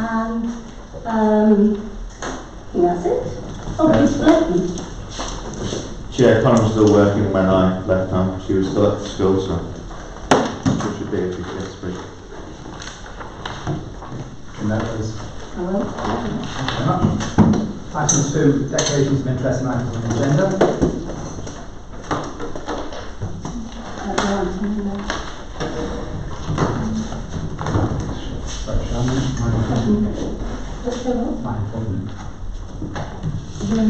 and that's it. Oh, it's Blackton. Chair, Connie was still working when I left home. She was still at school, so she should be a few days free. And that was. I will. Thank you very much. Item 2, declarations of interest and items on the agenda. Sorry, Shaman. Mine. No,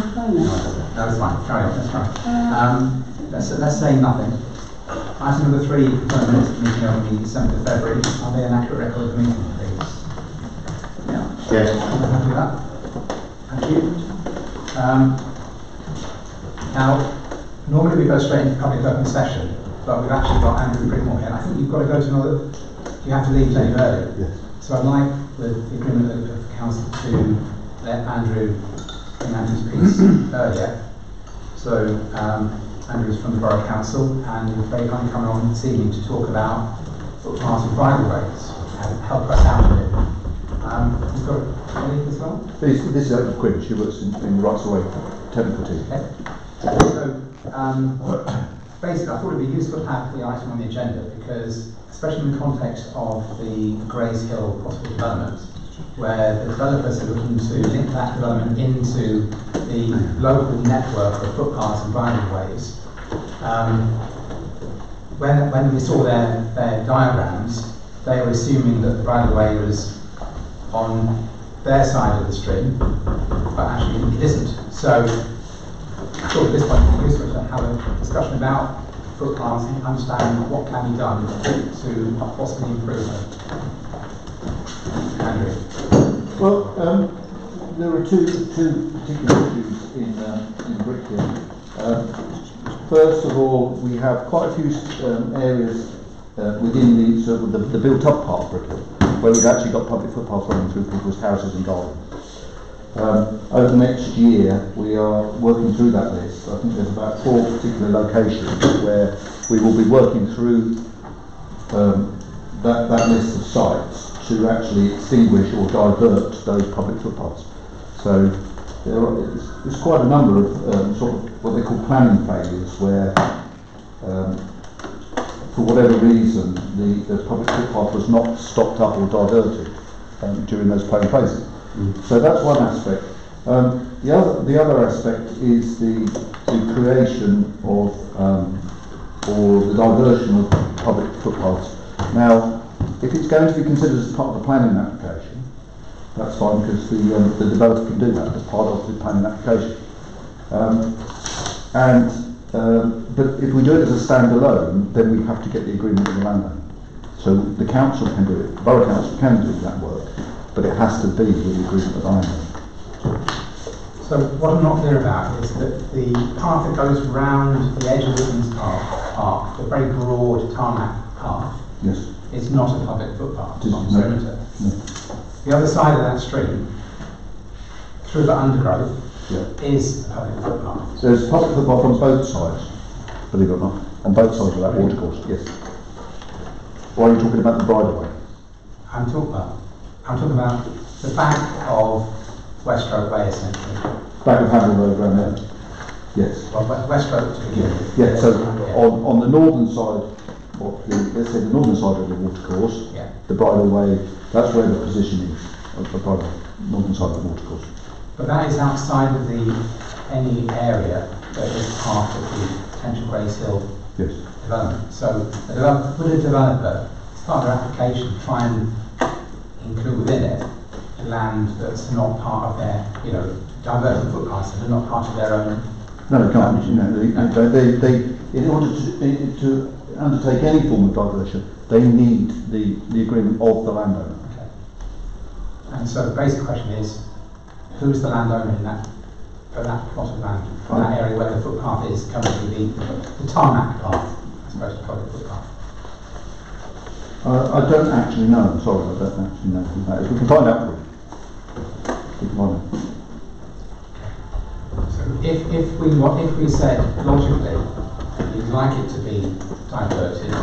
that's fine. Carry on. That's fine. Let's say nothing. Item number 3, minutes of meeting on the 7th of February. Are they an accurate record of the meeting, please? Yeah. Yes. Happy with that? Thank you. Now, normally we go straight into public open session, but we've actually got Andrew Brickhill here. I think you've got to go to another. You have to leave any early. Yes. So I'd like, with the agreement of the council, to let Andrew bring Andrew's piece earlier. So Andrew's from the Borough Council, and he's very kindly coming on this evening to talk about footpaths and bridleways and help us out with it. You've got a colleague as well? This is Ellen Quinn. She works in the rights of way technical team. Okay. So basically, I thought it would be useful to have the item on the agenda because, especially in the context of the Grays Hill possible development, where the developers are looking to link that development into the local network of footpaths and bridleways. When we saw their diagrams, they were assuming that the bridleway was on their side of the stream, but actually it isn't. So I thought at this point it would be useful to have a discussion about footpaths and understand what can be done to possibly improve them. Andrew. Well, there are two particular issues in Brickhill. First of all, we have quite a few areas within the sort of the built-up part of Brickhill, where we've actually got public footpaths running through people's houses and gardens. Over the next year, we are working through that list. I think there's about 4 particular locations where we will be working through that list of sites to actually extinguish or divert those public footpaths. So there's quite a number of sort of what they call planning failures where for whatever reason the public footpath was not stopped up or diverted during those planning phases. So that's one aspect. The other aspect is the creation of or the diversion of public footpaths. Now, if it's going to be considered as part of the planning application, that's fine because the developer can do that as part of the planning application. But if we do it as a standalone, then we have to get the agreement with the landowner. So the council can do it, the Borough Council can do that work, but it has to be with the agreement with the landowner. So what I'm not clear about is that the path that goes round the edge of Woodlands Park, the very broad tarmac path, yes, is not a public footpath. No. The other side of that stream, through the undergrowth, is a public footpath. There's public footpath on both sides, believe it or not, on both sides of that watercourse, yes. Or are you talking about the bridleway? I'm talking about the back of Westroad Way, essentially. Back of Handle Road around there? Yes. Well, Westroad to begin with. Yeah, so on the northern side, let's say the northern side of the watercourse, the bridleway, that's where the position is of the northern side of the watercourse. But that is outside of any area that is part of the potential Grays Hill development. So would a developer, as part of their application, try and include within it land that's not part of their, diversion footpaths that are not part of their own? No, they can't. They in order to undertake any form of diversion, they need the agreement of the landowner. Okay. And so the basic question is, who's the landowner in that for that plot of land, for that area where the footpath is currently the tarmac path, as opposed to public footpath? I don't actually know. I'm sorry, I don't actually know who that is. We can find out for you. We can find out. So if we said logically you'd like it to be diverted,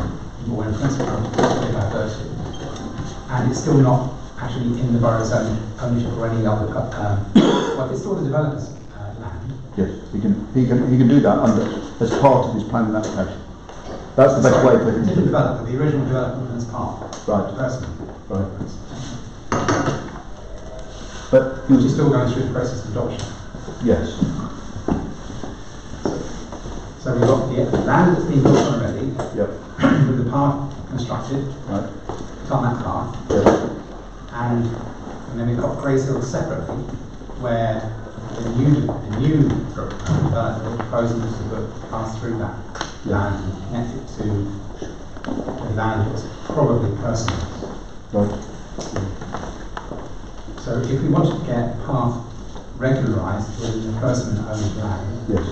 or in principle to be diverted, and it's still not actually in the borough's own ownership or any other, well, it's still the developer's land. Yes, he can do that as part of his planning application. That's the best way for him to do it. The original development part. Right. Personally. Right. But Which is still going through the process of adoption. yes. So we've got the land that's been built already, Yep. with the path constructed, Right. it's on that path, Yep. and then we've got Grace Hill separately, where the new developer is proposing to pass through that land and connect it to the land that's probably personal. Right. So if we wanted to get a path regularised with the person-owned land, Yes.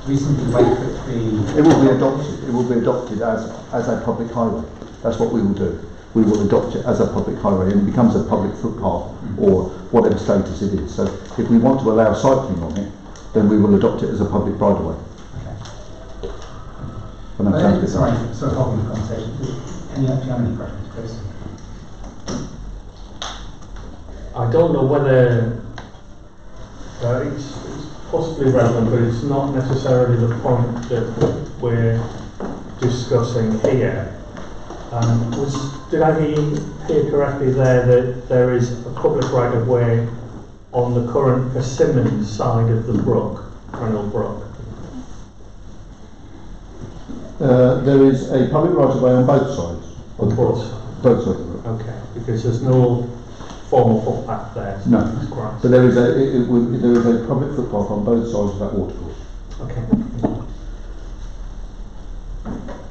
we simply wait for it to be... It will be adopted. It will be adopted as a public highway. That's what we will do. We will adopt it as a public highway, and it becomes a public footpath or whatever status it is. So if we want to allow cycling on it, then we will adopt it as a public right of way. Okay. And that sounds good. Sorry, sort of holding the conversation. Do you have any questions, Chris? I don't know whether it's possibly relevant, but it's not necessarily the point that we're discussing here. Did I hear correctly there that there is a public right of way on the current Persimmon side of the brook, Rennell Brook? There is a public right of way on both sides. On both sides? Both sides of the road. Okay, because there's no formal footpath there. So No, it's grass. but there is a public footpath on both sides of that watercourse. Okay.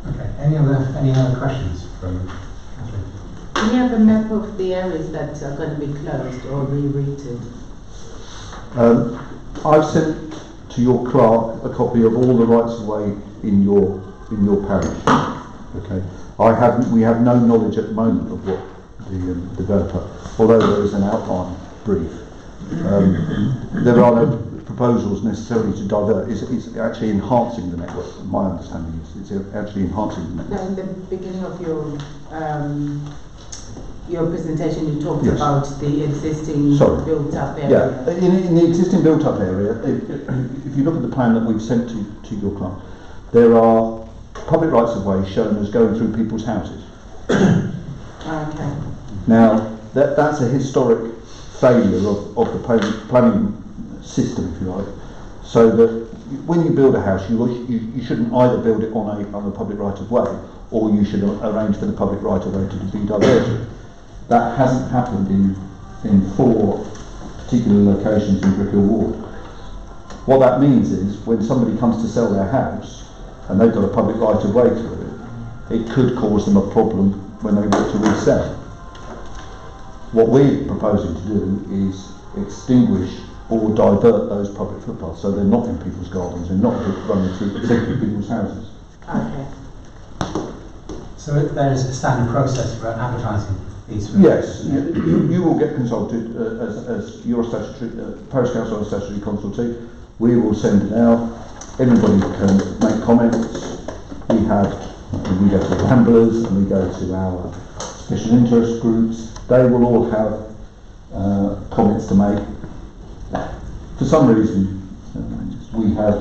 Okay. Any other questions from Catherine? Do you have a map of the areas that are going to be closed or rerouted? I've sent to your clerk a copy of all the rights of way in your parish. Okay. We have no knowledge at the moment of what the developer, although there is an outline brief. There are no proposals necessarily to divert. It's actually enhancing the network. My understanding is it's actually enhancing the network. Now, in the beginning of your presentation, you talked Yes. about the existing Sorry. built-up area. Yeah, in the existing built-up area, if you look at the plan that we've sent to your clerk, there are public rights of way shown as going through people's houses. Okay. Now, that's a historic failure of the planning system, if you like, so that when you build a house, you shouldn't either build it on a public right of way, or you should arrange for the public right of way to be diverted. That hasn't happened in 4 particular locations in Brickhill Ward. What that means is, when somebody comes to sell their house, and they've got a public right of way through it, it could cause them a problem when they want to resell. What we're proposing to do is extinguish or divert those public footpaths, so they're not in people's gardens, they're not running through people's houses. Okay. So there is a standard process for advertising these? Yes, you will get consulted as your statutory, Parish Council and statutory consultee. We will send it out. Everybody can make comments. We go to the Ramblers and we go to our special interest groups. They will all have comments to make. For some reason, we have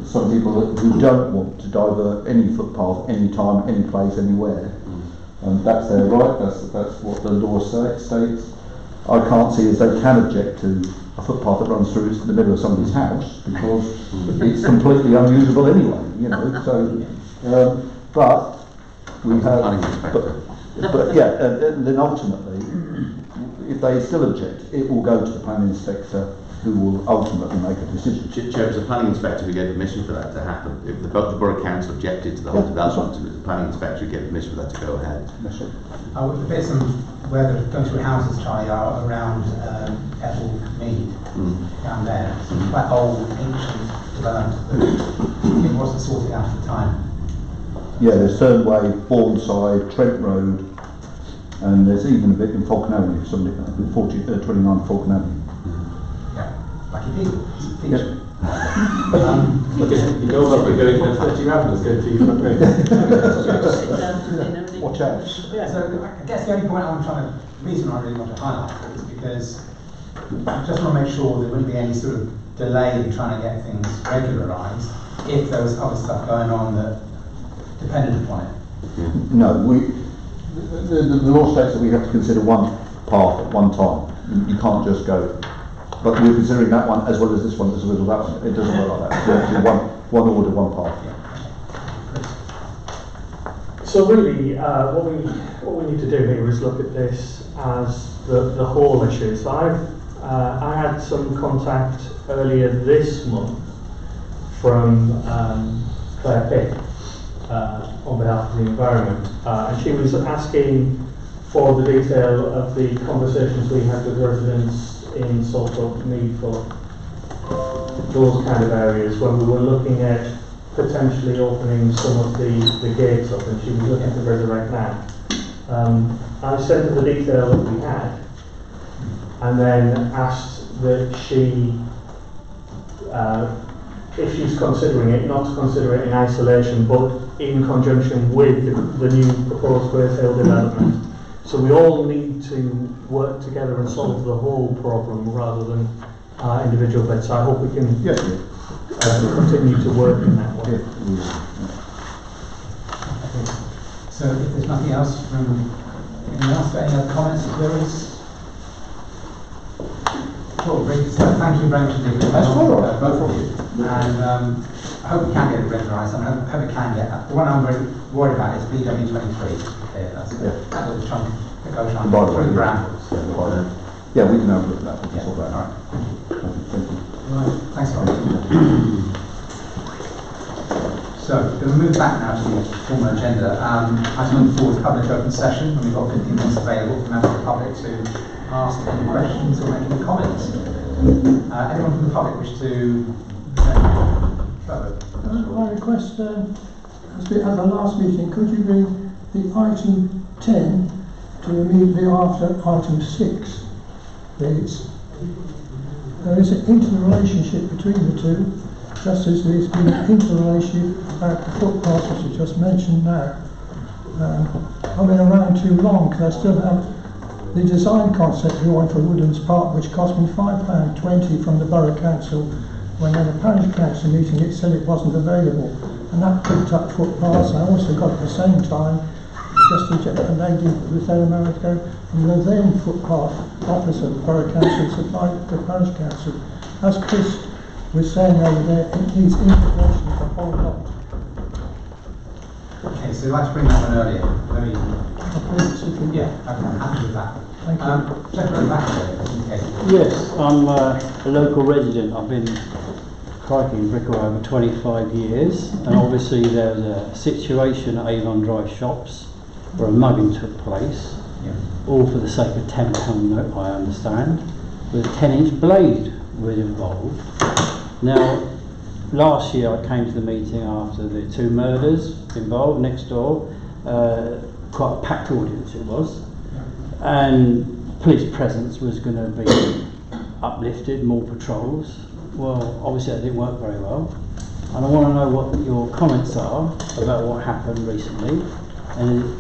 some people who don't want to divert any footpath, any time, any place, anywhere. And that's their right, that's what the law states. I can't see as they can object to a footpath that runs through the middle of somebody's house, because it's completely unusable anyway, so, but we have, but yeah, and then ultimately, if they still object, it will go to the planning inspector, who will ultimately make a decision. Chair, as a planning inspector, we gave permission for that to happen. If the Borough Council objected to the whole development, it was the planning inspector who gave permission for that to go ahead. The bits where they're going through houses, Charlie, are around Ethel Mead, down there. It's quite old, ancient development that it wasn't sorted out at the time. Yeah, there's Thurnway, Bourneside, Trent Road, and there's even a bit in Falcon Avenue, 29 Falcon Avenue. Lucky people. Yep. You know that we're going to 30 Ramblers going to you. Watch out. Yeah, so I guess the only point I'm trying to the reason I really want to highlight it is because I just want to make sure there wouldn't be any sort of delay in trying to get things regularised if there was other stuff going on that depended upon it. No, the law states that we have to consider one path at one time. You can't just go, but we're considering that one as well as this one, as well as that one. It doesn't work like that. You have to do one order, one path. So really, what we need to do here is look at this as the whole issue. So I had some contact earlier this month from Claire Pitt on behalf of the environment, and she was asking for the detail of the conversations we had with residents in sort of Meadfoot, those kind of areas, when we were looking at potentially opening some of the gates up, and she was looking to resurrect that. I sent her the detail that we had, and then asked that she, if she's considering it, not to consider it in isolation, but in conjunction with the new proposed Brickhill development. So we all need to work together and solve the whole problem rather than individual bits. So I hope we can continue to work in that way. So if there's nothing else from anyone else, any other comments or queries? Cool, so thank you very much indeed. That's all right, no problem. And I hope we can get it regularised. I hope we can get the one I'm very worried about is BW23. That's that little chunk that goes on through the brambles. Yeah, we can have a look at that. We can sort that All out. right. Thank you. Right. Thanks, Rob. So, we're going to move back now to the formal agenda. Item number 4 is public open session, and we've got 15 minutes available for members of the public to ask any questions or make any comments. Anyone from the public wish to? I request, as at the last meeting, could you bring the item 10 to immediately after item 6, please? There is an interrelationship between the two, just as there's been an interrelationship about the footpaths which you just mentioned now. I've been around too long because I still have the design concept drawing for Woodlands Park, which cost me £5.20 from the Borough Council. When at a parish council meeting it said it wasn't available, and that picked up footpaths. I also got at the same time just a lady that was there a moment ago from the then footpath opposite the Borough Council supplied to the parish council. As Chris was saying over there, it needs integration of the whole lot. Okay, so I'd like to bring that one earlier. Very, Yeah, I'm happy with that. thank you. Gentleman back there, okay. Yes, I'm a local resident. I've been in Brickhill over 25 years, and obviously there was a situation at Avon Drive Shops where a mugging took place, all for the sake of £10 note, I understand, with a 10-inch blade was involved. Now, last year I came to the meeting after the 2 murders involved next door, quite a packed audience it was, and police presence was going to be uplifted, more patrols. Well, obviously that didn't work very well, and I want to know what your comments are about what happened recently, and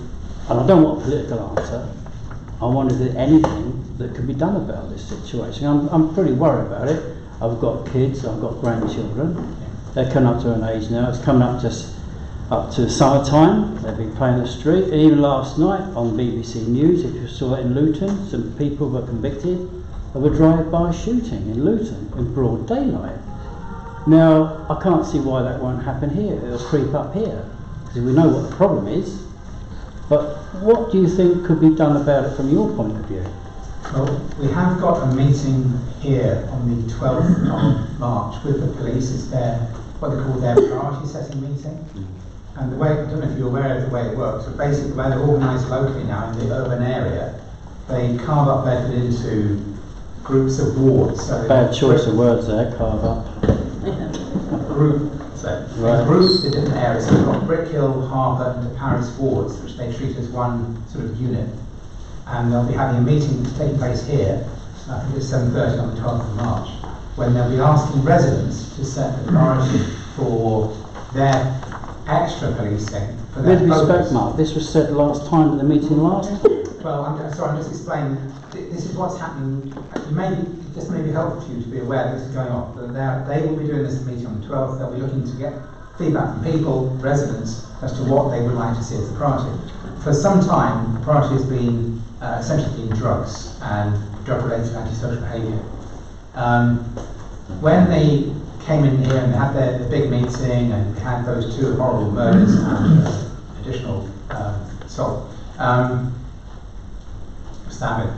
I don't want a political answer. I wonder if there's anything that could be done about this situation. I'm pretty worried about it. I've got kids, I've got grandchildren. They're coming up to an age now. It's coming up to summertime. They've been playing the street. And even last night on BBC News, if you saw it in Luton, some people were convicted of a drive-by shooting in Luton in broad daylight. Now, I can't see why that won't happen here. It'll creep up here, because we know what the problem is. But what do you think could be done about it from your point of view? Well, we have got a meeting here on the 12th of March with the police. It's what they call their priority setting meeting. And the way, I don't know if you're aware of the way it works, but basically the way they're organised locally now in the urban area, they carve up Bedford into groups of wards. So Bad choice of words there, carve up. Groups in different areas. So we've got Brickhill, Harbour and the Paris wards, which they treat as one sort of unit. And they'll be having a meeting taking place here, I think it's 7:30 on the 12th of March, when they'll be asking residents to set the priority for their extra policing for their With respect, focus. Mark, this was said last time at the meeting last. Well, I'm sorry, I'm just explaining. This is what's happening. It just may be helpful for you to be aware that this is going on. That they will be doing this meeting on the 12th. They'll be looking to get feedback from people, residents, as to what they would like to see as the priority. For some time, the priority has been essentially been drugs and drug-related antisocial behaviour. When they came in here and had their big meeting and had those 2 horrible murders and additional assault, stabbing.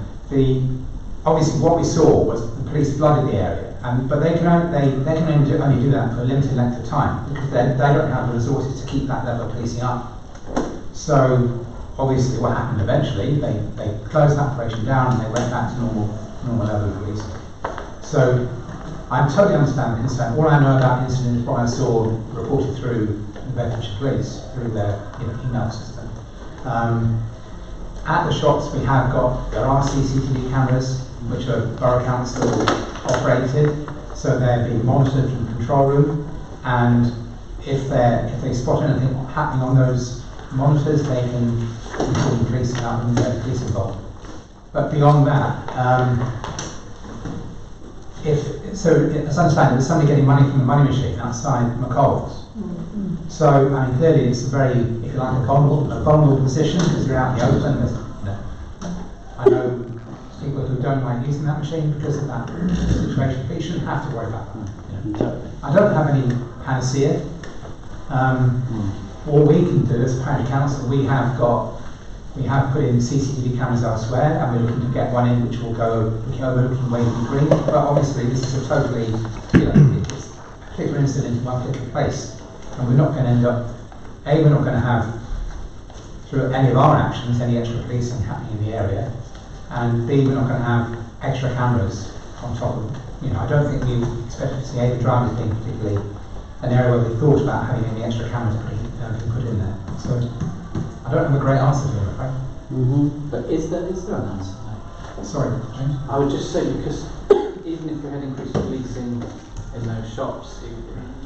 Obviously what we saw was the police flooded the area, but they can only do that for a limited length of time because they don't have the resources to keep that level of policing up. So obviously what happened eventually, they closed the operation down and they went back to normal level of policing. So I totally understand the concern. All I know about the incident is what I saw reported through the Bedfordshire Police, through their email system. At the shops there are CCTV cameras which are Borough Council operated, so they're being monitored from the control room, and if they spot anything happening on those monitors, they can inform the police about and get the police involved. But beyond that, as I understand, there's somebody getting money from the money machine outside McColl's. So, I mean, clearly it's a very, if you like, a vulnerable position because you're out in the open. I know people who don't like using that machine because of that situation, but you shouldn't have to worry about that. I don't have any panacea. All we can do as a parish council, we have put in CCTV cameras elsewhere, and we're looking to get one in which will go overlooking Waverley Green. But obviously, this is a totally, it's a particular incident in one particular place, and we're not going to end up. We're not going to have, through any of our actions, any extra policing happening in the area, and B, we're not going to have extra cameras on top of. I don't think we expected to see the drivers being particularly an area where we thought about having any extra cameras put in there. So I don't have a great answer to it, I'm afraid. But is there an answer? Sorry, James? I would just say, because even if we had increased policing in those shops,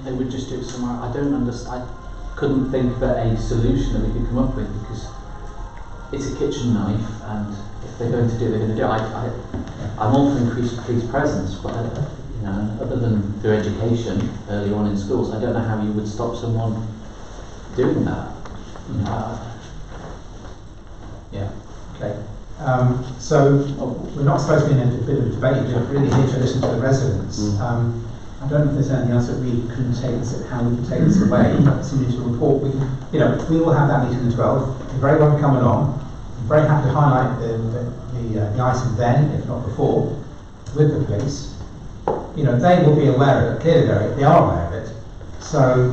they would just do it somewhere. I don't understand. I couldn't think of a solution that we could come up with, because it's a kitchen knife, and if they're going to do it, they're going to do it. I'm all for increased police presence, but other than through education early on in schools, I don't know how you would stop someone doing that. Yeah. Okay. So we're not supposed to be in a bit of a debate. We're really here to listen to the residents. I don't know if there's anything else that we can take this, how we can take this away. Somebody to report. We will have that meeting on the 12th. You're very welcome to come along. I'm very happy to highlight the item then, if not before, with the police. They will be aware of it. Clearly, they are aware of it. So,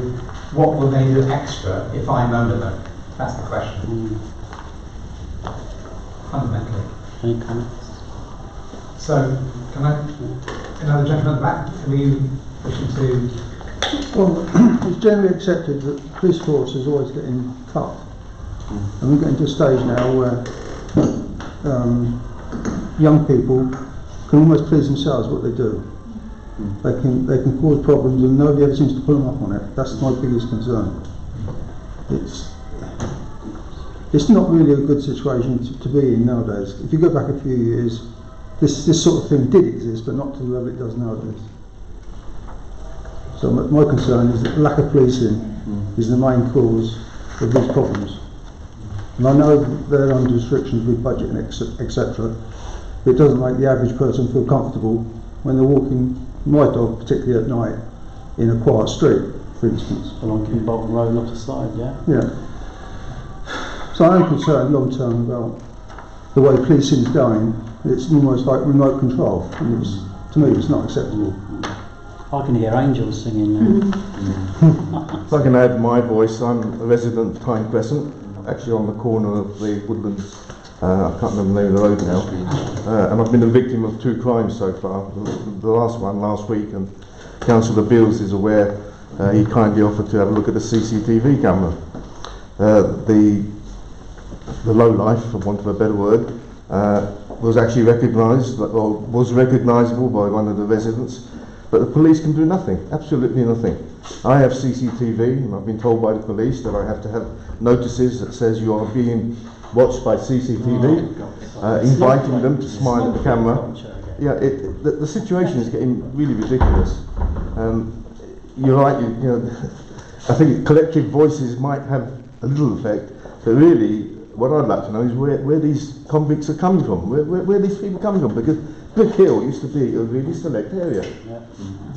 what will they do extra if I moan at them? That's the question. Fundamentally. Any comments? So, can another gentleman at the back? Are you wishing to? Well, it's generally accepted that the police force is always getting cut. And we're getting to a stage now where young people can almost please themselves what they do. They can cause problems and nobody ever seems to pull them up on it. That's my biggest concern. It's not really a good situation to be in nowadays. If you go back a few years, this sort of thing did exist, but not to the level it does nowadays. So my concern is that lack of policing is the main cause of these problems. And I know they're under restrictions with budget and etc. But it doesn't make the average person feel comfortable when they're walking my dog, particularly at night, in a quiet street, for instance. Along King Bolton Road, not aside, yeah? Yeah. So I am concerned long term about the way policing is going. It's almost like remote control, and to me it's not acceptable. I can hear angels singing now. If I can add my voice, I'm a resident of Tyne Crescent, actually on the corner of the Woodlands, I can't remember the name of the road now, and I've been a victim of 2 crimes so far. The last one last week, and Councillor Beals is aware. He kindly offered to have a look at the CCTV camera. The lowlife, for want of a better word, was actually recognised, or was recognisable by one of the residents. but the police can do nothing, absolutely nothing. I have CCTV, and I've been told by the police that I have to have notices that says you are being watched by CCTV, inviting them to smile at the camera. Yeah, the situation is getting really ridiculous. You're right, you know, I think collective voices might have a little effect, but really, what I'd like to know is where these convicts are coming from, where these people are coming from, because Brickhill used to be a really select area.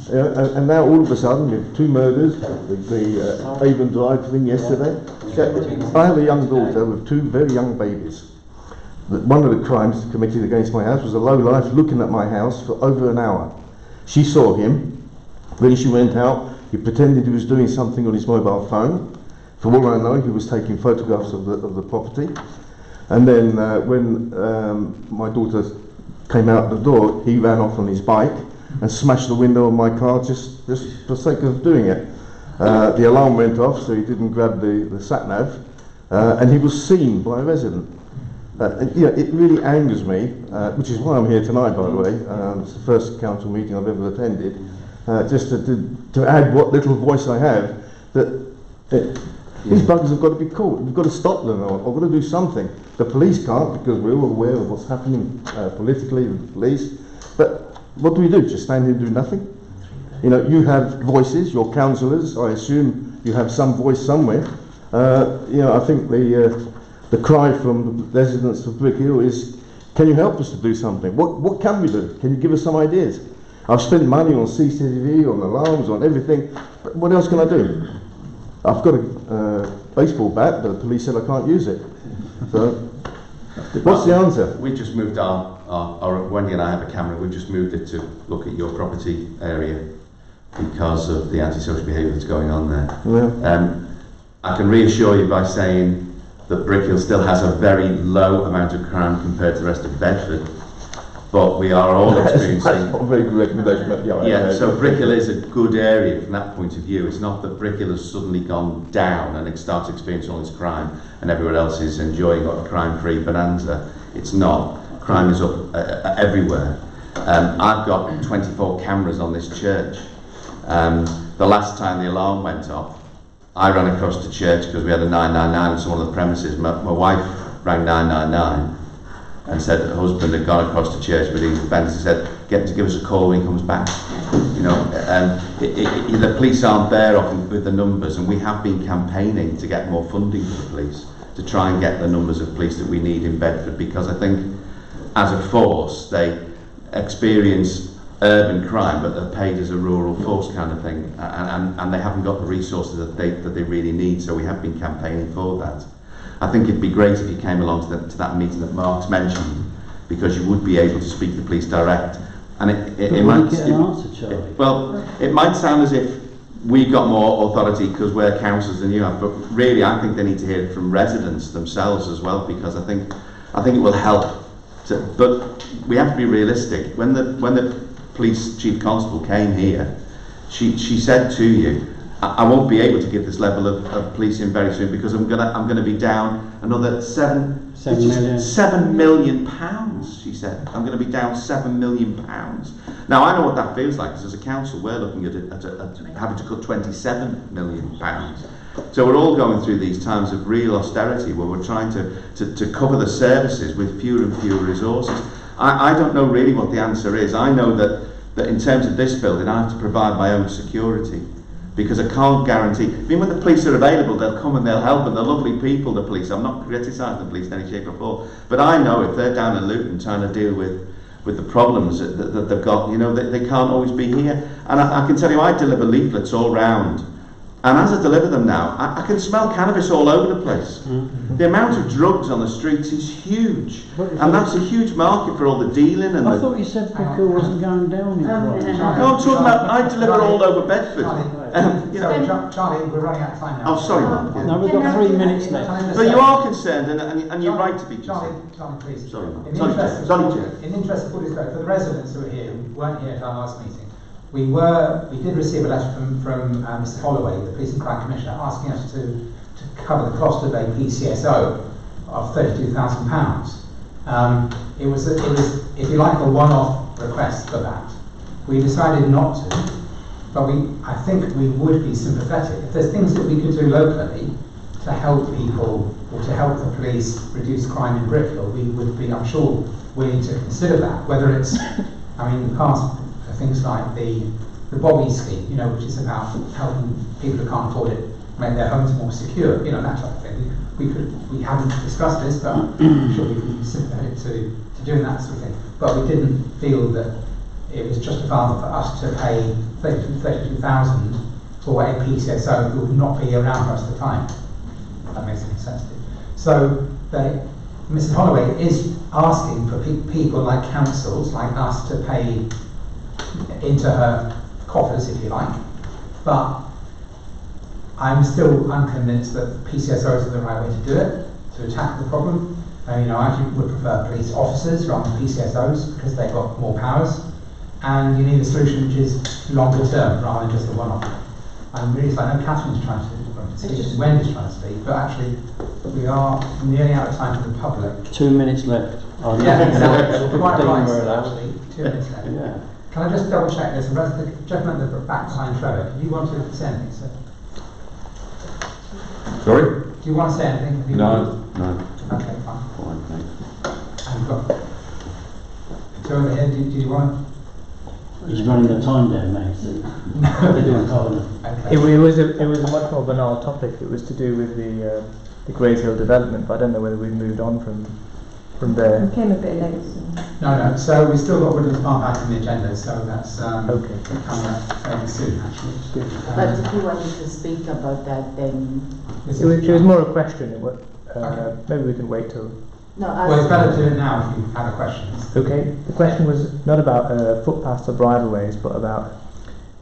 And now all of a sudden, with 2 murders, the Avon Drive thing yesterday, I have a young daughter with 2 very young babies. One of the crimes committed against my house was a lowlife looking at my house for over an hour. She saw him. When she went out, he pretended he was doing something on his mobile phone. For all I know, he was taking photographs of the property. And then when my daughter came out the door, he ran off on his bike and smashed the window of my car just for the sake of doing it. The alarm went off, so he didn't grab the sat-nav, and he was seen by a resident. Yeah, it really angers me, which is why I'm here tonight, by the way. It's the first council meeting I've ever attended, just to add what little voice I have, that these buggers have got to be caught. We've got to stop them, or we've got to do something. The police can't, because we're all aware of what's happening politically with the police. But what do we do? Just stand here and do nothing? You know, you have voices, your councillors, I assume you have some voice somewhere. You know, I think the cry from the residents of Brickhill is, can you help us to do something? What can we do? Can you give us some ideas? I've spent money on CCTV, on alarms, on everything, but what else can I do? I've got a baseball bat, but the police said I can't use it. So, what's the answer? We just moved our Wendy and I have a camera, we've just moved it to look at your property area because of the antisocial behaviour that's going on there. Yeah. I can reassure you by saying that Brickhill still has a very low amount of crime compared to the rest of Bedford, but we are all experiencing... That's not a very good recommendation, but yeah, so Brickhill is a good area from that point of view. It's not that Brickhill has suddenly gone down and it starts experiencing all this crime and everyone else is enjoying a crime-free bonanza. It's not. Crime is up everywhere. I've got 24 cameras on this church. The last time the alarm went off, I ran across the church because we had a 999 on some of the premises. My wife rang 999 and said that her husband had gone across the church with his fence and said, get him to give us a call when he comes back. You know, the police aren't there often with the numbers, and we have been campaigning to get more funding for the police, to try and get the numbers of police that we need in Bedford, because I think as a force they experience urban crime, but they're paid as a rural force kind of thing, and they haven't got the resources that they really need. So we have been campaigning for that. I think it'd be great if you came along to that meeting that Mark's mentioned, because you would be able to speak to the police direct, and it might get an answer, Charlie. Well, it might sound as if we've got more authority because we're councillors than you have, but really I think they need to hear it from residents themselves as well, because I think it will help. But we have to be realistic. When the police chief constable came here, she said to you, I won't be able to give this level of policing very soon because I'm gonna be down another 7 million pounds. She said I'm going to be down £7 million. Now I know what that feels like, because as a council we're looking at having to cut £27 million. So we're all going through these times of real austerity where we're trying to cover the services with fewer and fewer resources. I don't know really what the answer is. I know that in terms of this building I have to provide my own security, because I can't guarantee. I mean, when the police are available, they'll come and they'll help, and they're lovely people, the police. I'm not criticising the police in any shape or form, but I know if they're down in Luton trying to deal with the problems that they've got, you know, they can't always be here. And I can tell you, I deliver leaflets all round, and as I deliver them now, I can smell cannabis all over the place. The amount of drugs on the streets is huge, and that's a huge market for all the dealing. And I thought you said Brickhill wasn't going down in crime. No, I'm talking about, I deliver all over Bedford. Charlie, we're running out of time now. Oh, sorry, Mark. No, we've got 3 minutes left. But you are concerned, and you're right to be concerned. Charlie, please. Sorry, Mark. In the interest of full disclosure, for the residents who are here, who weren't here at our last meeting, we did receive a letter from Mr. Holloway, the Police and Crime Commissioner, asking us to cover the cost of a PCSO of £32,000. It was, if you like, a one-off request for that. we decided not to, but I think we would be sympathetic. If there's things that we could do locally to help people or to help the police reduce crime in Brickhill, we would be, I'm sure, willing to consider that. Whether it's, I mean, in the past, things like the Bobby scheme, you know, which is about helping people who can't afford it make their homes more secure, you know, that type of thing. We haven't discussed this, but I'm sure we'd be sympathetic to doing that sort of thing. But we didn't feel that it was justifiable for us to pay $32,000 for a PCSO who would not be around for us at the time. If that makes any sense to you. So Mrs. Holloway is asking for people like councils, like us, to pay into her coffers, if you like. But I'm still unconvinced that PCSOs are the right way to do it, to attack the problem. You know, I actually would prefer police officers rather than PCSOs because they've got more powers. And you need a solution which is longer term rather than just a one-off. I'm really sorry, I know Catherine's trying to speak, Wendy's trying to speak, but actually we are nearly out of time for the public. 2 minutes left. Yeah, exactly. Quite right, actually. 2 minutes left. Yeah. Can I just double check this? The gentleman at the back behind Trevor, do you want to say anything, sir? Sorry? Do you want to say anything? No. Okay, fine. Fine, thanks. And got two over here, do you want He's running the time down, mate. So they're doing Calder. okay. It was a much more banal topic. It was to do with the Great Hill development, but I don't know whether we've moved on from there. It came a bit late. No, so we've still got Woodlands Park back on the agenda, so that's Okay. coming up fairly soon, actually. But if you wanted to speak about that, then It was more a question. Maybe we can wait till. no. Well, it's better to do it now if you have a question. Okay. The question was not about footpaths or bridleways, but about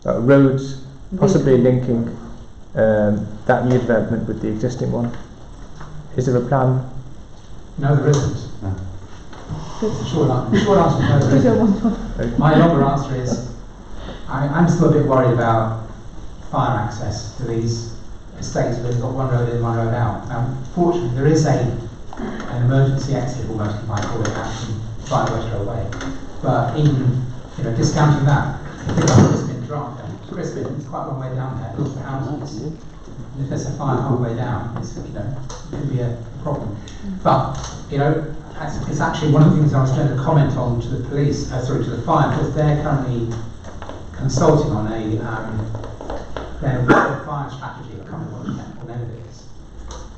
roads possibly linking that new development with the existing one. Is there a plan? No, there isn't. No. The short answer is no, there isn't. My longer answer is I'm still a bit worried about fire access to these estates where they've got one road in, one road out. Fortunately, there is an emergency exit, almost, if I call it that, from Fire West Way. But even, discounting that, I think about Crispin Drive. Crispin, it's quite a long way down there, lots of houses. And if there's a fire halfway down, it could be a problem. But, it's actually one of the things I was going to comment on to the police, to the fire, because they're currently consulting on their fire strategy. I can't remember what the name of it is.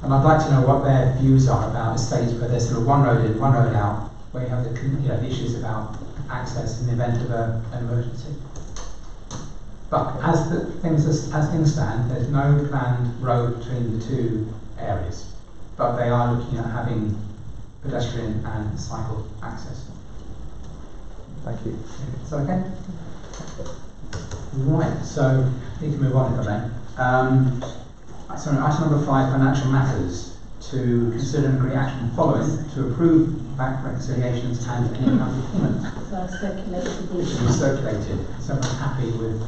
And I'd like to know what their views are about estates where there's sort of one road in, one road out, where you have the issues about access in the event of an emergency. But as things stand, there's no planned road between the two areas. But they are looking at having pedestrian and cycle access. Thank you. Is that okay? Right, so need to move on if I may. So item number 5, financial matters. To consider and agree action following to approve bank reconciliations and any other payments. So I've circulated Which these. will be circulated. Is everyone happy with?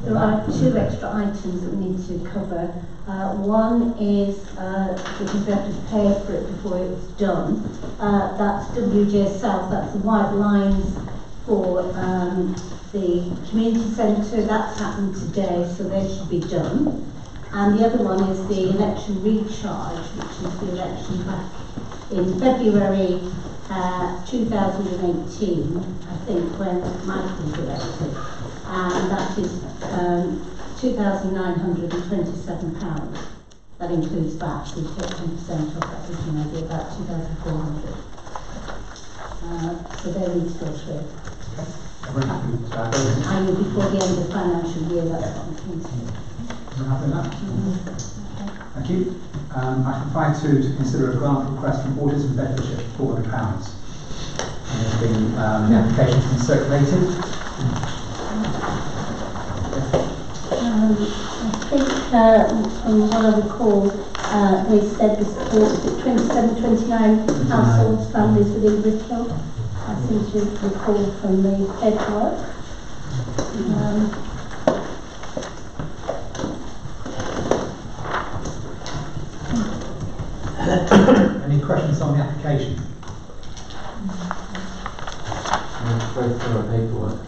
There are 2 extra items that we need to cover. One is because we have to pay for it before it's done. That's WJ South, that's the white lines for the community centre. That's happened today, so they should be done. And the other one is the election recharge, which is the election back in February 2018, I think, when Michael was elected. And that is £2,927. That includes VAT. We take 10% off that, which may be about 2,400. So they need to go through. Everyone happy with that? And before the end of the financial year, that's what I'm thinking. Everyone happy with that? Thank you. Item 5.2, to consider a grant request from Autism Bedfordshire for £400. And the application's been circulated. I think from what I recall, they said the support is 27, 29 households, families within Brickhill. I seem to recall from the paperwork. Any questions on the application? Go through our paperwork.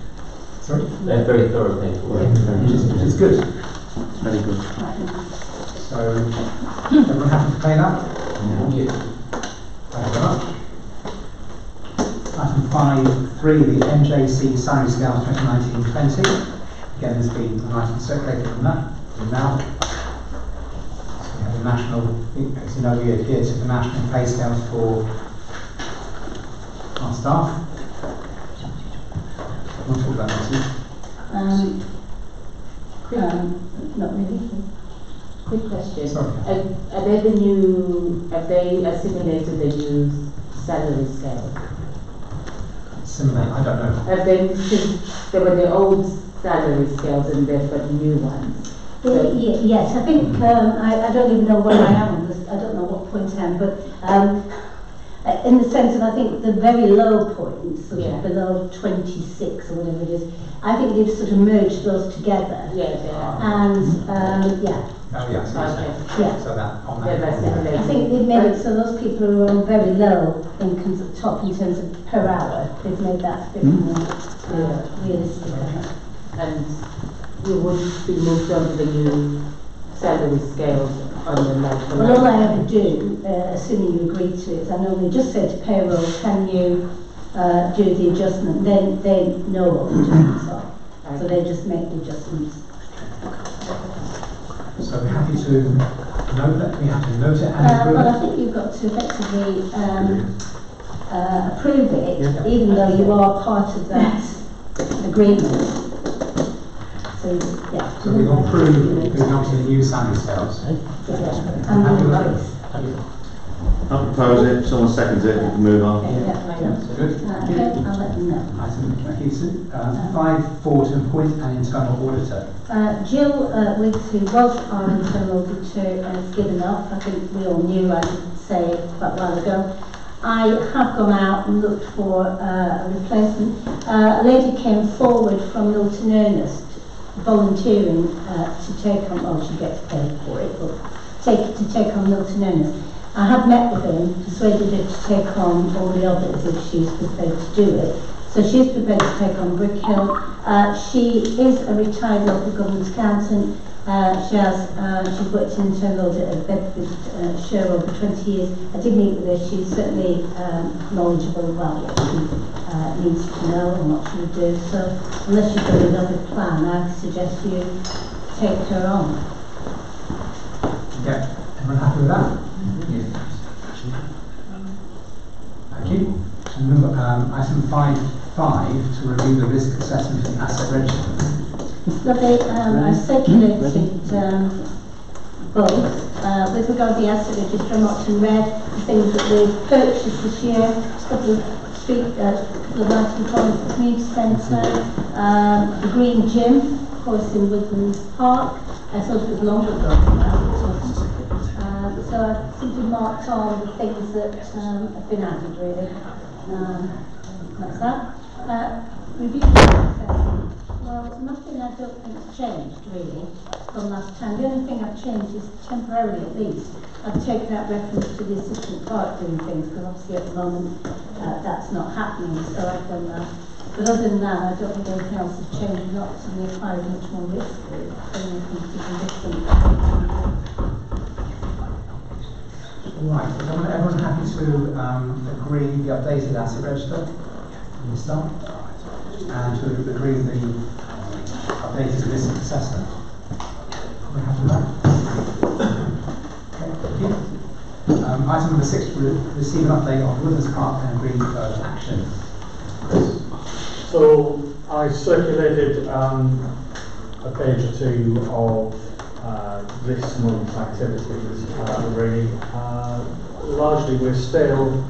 Sorry? They're very thorough paperwork. Which is good. Very good. So, everyone happy to pay that? Yeah. Thank you very much. Item 5.3, the NJC Salary Scales 2019-20. Again, there's been an item circulated from that now. So we have the national, as you know, we adhere to the national pay scales for our staff. We'll talk about this. Not really. Quick question. Sorry. Are they have they assimilated the new salary scale? Similar, I don't know. Have they, since there were the old salary scales and they've got new ones? So, Yes, I think, I don't even know where I am on this, I don't know what point I am, but in the sense of, I think the very low point, sort of below 26 or whatever it is, I think they've sort of merged those together. yeah, they are. And, Oh, yes. Okay. yeah. So that, on They've that. assimilated. I think they've made it so those people who are on very low incomes at top in terms of per hour, they've made that a bit more realistic, I think. And you would be moved on to the new salary scales on the national. Well, all I ever do, assuming you agree to it, is I normally just say to payroll, can you do the adjustment? Then they know what the adjustments are. So they just make the adjustments. So we're happy to note that, we have to note it and approve Well, I it. think you've got to effectively approve it, even though you are part of that agreement. So, yeah. So we will approve moving on to the new salary scales. And Happy with that? I'll propose it, someone seconds it, we can move on. yeah. So good. Okay, I'll let them know. Item, thank you, Sue. 5.4 to appoint an internal auditor. Jill Wiggs, who was our internal auditor, has given up. I think we all knew, I did say quite a while ago. I have gone out and looked for a replacement. A lady came forward from Milton Ernest, volunteering to take on, well, she gets paid for it, but to take on Milton Ernest. I have met with her and persuaded her to take on all the others if she's prepared to do it. So she's prepared to take on Brickhill. She is a retired local government accountant. She's worked in internal audit at Bedfordshire over 20 years. I did meet with her. She's certainly knowledgeable about what she needs to know and what she would do. So unless you've got another plan, I suggest you take her on. Yeah, everyone happy with that? Yes. Thank you. So move item 5.5 to review the risk assessment and asset register. Lovely. I circulated both. With regard to the asset register, I marked in red the things that we've purchased this year. A couple of items from the community centre, the green gym, of course, in Woodlands Park. I thought it was longer ago now. So I've simply marked on the things that have been added, really. That's that. Review assessment. Well, nothing I don't think has changed, really, from last time. The only thing I've changed is, temporarily at least, I've taken out reference to the assistant clerk doing things, because obviously at the moment that's not happening, so I've done that. But other than that, I don't think anything else has changed, not to be acquiring much more risk, really. Anything different. Right, is everyone happy to agree the updated asset register from the start? And to agree the updated risk assessment? Everyone happy with that? Okay, thank you. Item number 6, receive an update on Woodlands Park and agree further action. Chris? So I circulated a page or two of this month's activities. Really, largely we're still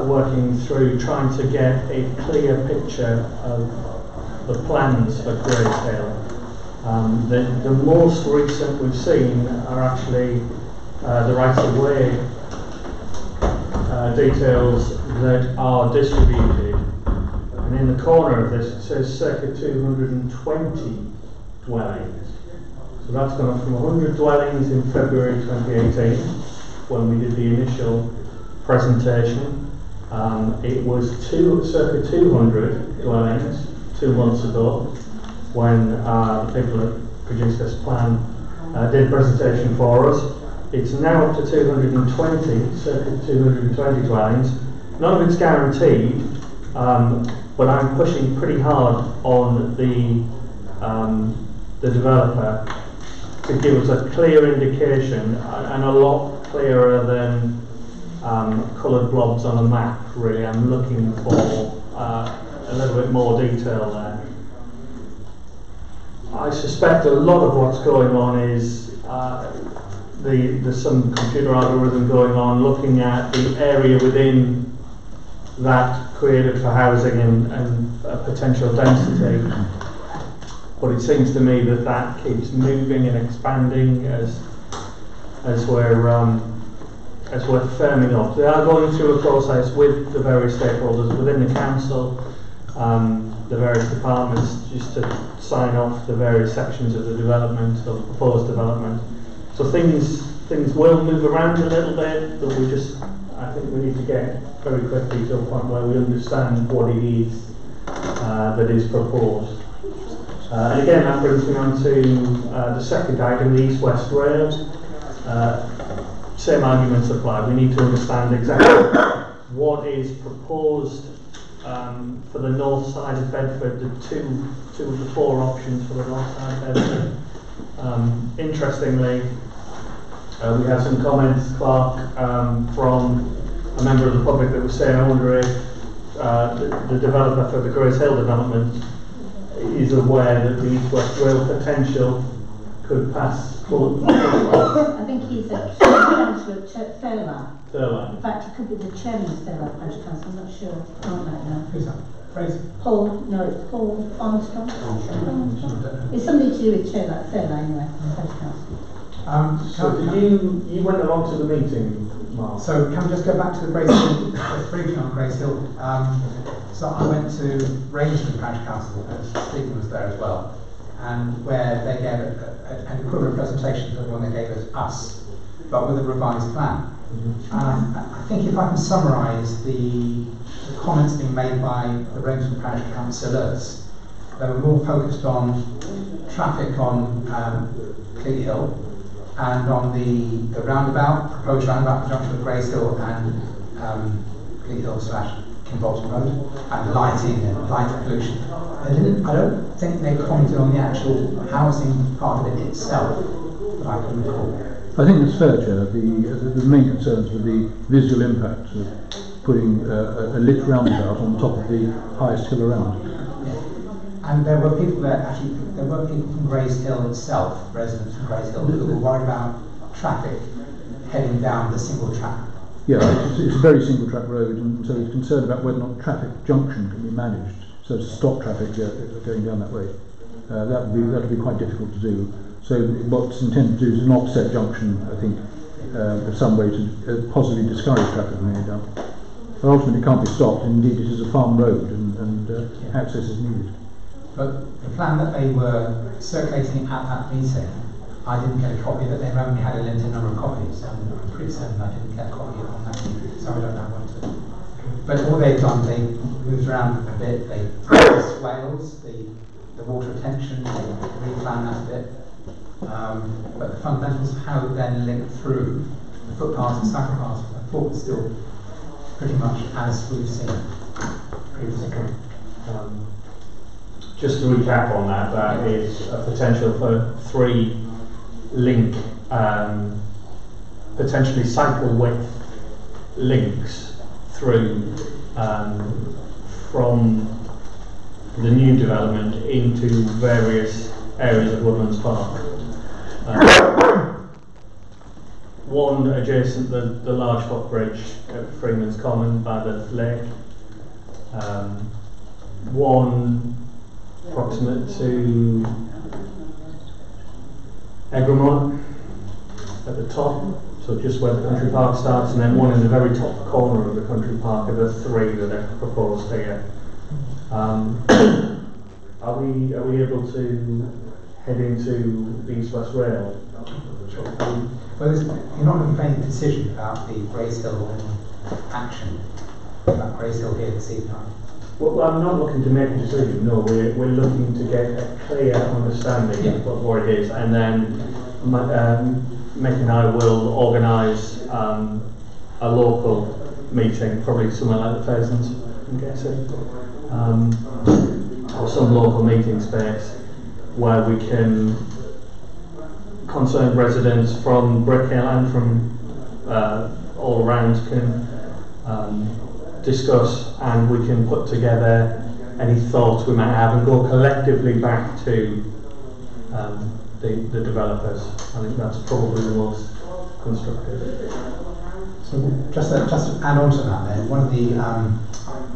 working through trying to get a clear picture of the plans for Brickhill. The most recent we've seen are actually the right-of-way details that are distributed. And in the corner of this it says circa 220 dwellings. So that's gone from 100 dwellings in February 2018 when we did the initial presentation. It was circa 200 dwellings 2 months ago when the people that produced this plan did a presentation for us. It's now up to 220, circa 220 dwellings. None of it's guaranteed, but I'm pushing pretty hard on the developer to give us a clear indication, and a lot clearer than coloured blobs on a map, really. I'm looking for a little bit more detail there. I suspect a lot of what's going on is there's some computer algorithm going on looking at the area within that created for housing and potential density. But it seems to me that keeps moving and expanding as we're firming up. They are going through a process with the various stakeholders within the council, the various departments, just to sign off the various sections of the development, of the proposed development. So things will move around a little bit, but I think we need to get very quickly to a point where we understand what it is that is proposed. And again, that brings me on to the second item, the East-West Rail. Same arguments apply. We need to understand exactly what is proposed for the north side of Bedford, the two of the 4 options for the north side of Bedford. Interestingly, we had some comments, Clark, from a member of the public that was saying, I wonder if the developer for the Grace Hill development is aware that the East-West Rail potential could pass full. I think he's a councillor at Fairlight. In fact, he could be the chairman of Fairlight Parish Council, I'm not sure. I don't know. Who's that? Fraser? Paul, no, it's Paul Armstrong. It's something to do with Fairlight anyway, Parish Council. So you went along to the meeting, Mark? So can we just go back to the Grace Hill, just briefly on Grace Hill. So I went to Rangeley Parish Council, Stephen was there as well, and where they gave an equivalent presentation to the one they gave us, but with a revised plan. And I think if I can summarise the comments being made by the Rangeley Parish Councillors, they were more focused on traffic on Cleat Hill, and on the roundabout, proposed roundabout conjunction of Grace Hill and Cleat Hill / Kimbolton Road, and lighting and light pollution. I don't think they commented on the actual housing part of it itself, that I can recall. I think it's fair, Chair. The main concerns were the visual impact of putting a lit roundabout on top of the highest hill around. And there were people there, actually, there were people from Grace Hill itself, residents from Grace Hill, who were worried about traffic heading down the single track. Yeah, it's a very single track road, and so it's concerned about whether or not traffic junction can be managed, so to stop traffic going down that way. That would be quite difficult to do. So what's intended to do is an offset junction, I think, some way to possibly discourage traffic from going down. But ultimately it can't be stopped, indeed it is a farm road, and access is needed. But the plan that they were circulating at that meeting, I didn't get a copy, that they only had a limited number of copies, and I'm pretty certain I didn't get a copy on that meeting, so I don't know what to. But all they've done, they moved around a bit, they the swales, the water retention, they replan that a bit. But the fundamentals of how it then linked through the footpaths and cycle paths, I thought was still pretty much as we've seen previously. Just to recap on that, that is a potential for 3 link, potentially cycle width links through from the new development into various areas of Woodlands Park. One adjacent the large footbridge at Freeman's Common by the lake. One approximate to Egremont at the top, so just where the country park starts, and then one in the very top corner of the country park are the 3 that are proposed here. Are we able to head into the East-West Rail? Well, you're not going to make any decision about the Grace Hill action, about Grace Hill here this evening. Well, I'm not looking to make a decision, no, we're looking to get a clear understanding of what it is, and then Mick and I will organise a local meeting, probably somewhere like the Pheasants, I'm guessing, or some local meeting space where we can, concerned residents from Brickhill and from all around can discuss, and we can put together any thoughts we might have and go collectively back to the developers. I think that's probably the most constructive. So just to add on to that then, one of the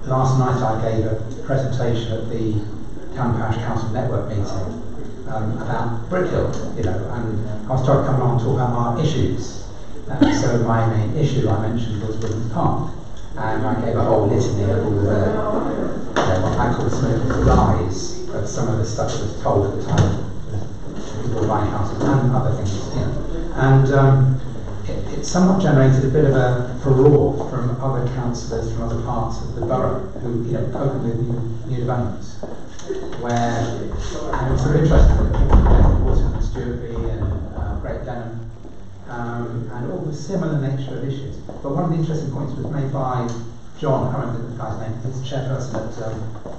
last night I gave a presentation at the Town Parish Council Network meeting about Brickhill, and I was trying to come along and talk about our issues. So my main issue I mentioned was Woodlands Park, and I gave a whole litany of all the what I call smoking lies of some of the stuff that was told at the time, people buying houses and other things, and it somewhat generated a bit of a furore from other councillors from other parts of the borough who, coping with new developments, where and it was sort of interesting that people from Waterton and Stewartby and Great Denham and all the similar nature of issues. But one of the interesting points was made by John, I can't remember the guy's name, he's the chairperson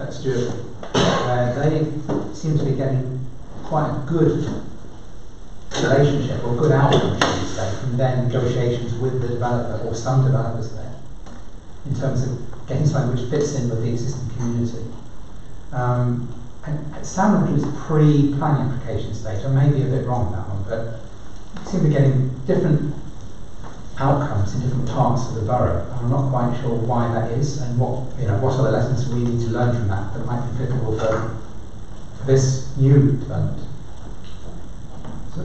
at Stewartby, where they seem to be getting quite a good relationship or good outcome, shall we say, from their negotiations with the developer or some developers there, in terms of getting something which fits in with the existing community. And it sounded like it was pre-planning application stage. I may be a bit wrong on that one, but we seem to be getting different outcomes in different parts of the borough. I'm not quite sure why that is, and what are the lessons we need to learn from that that might be applicable for this new development.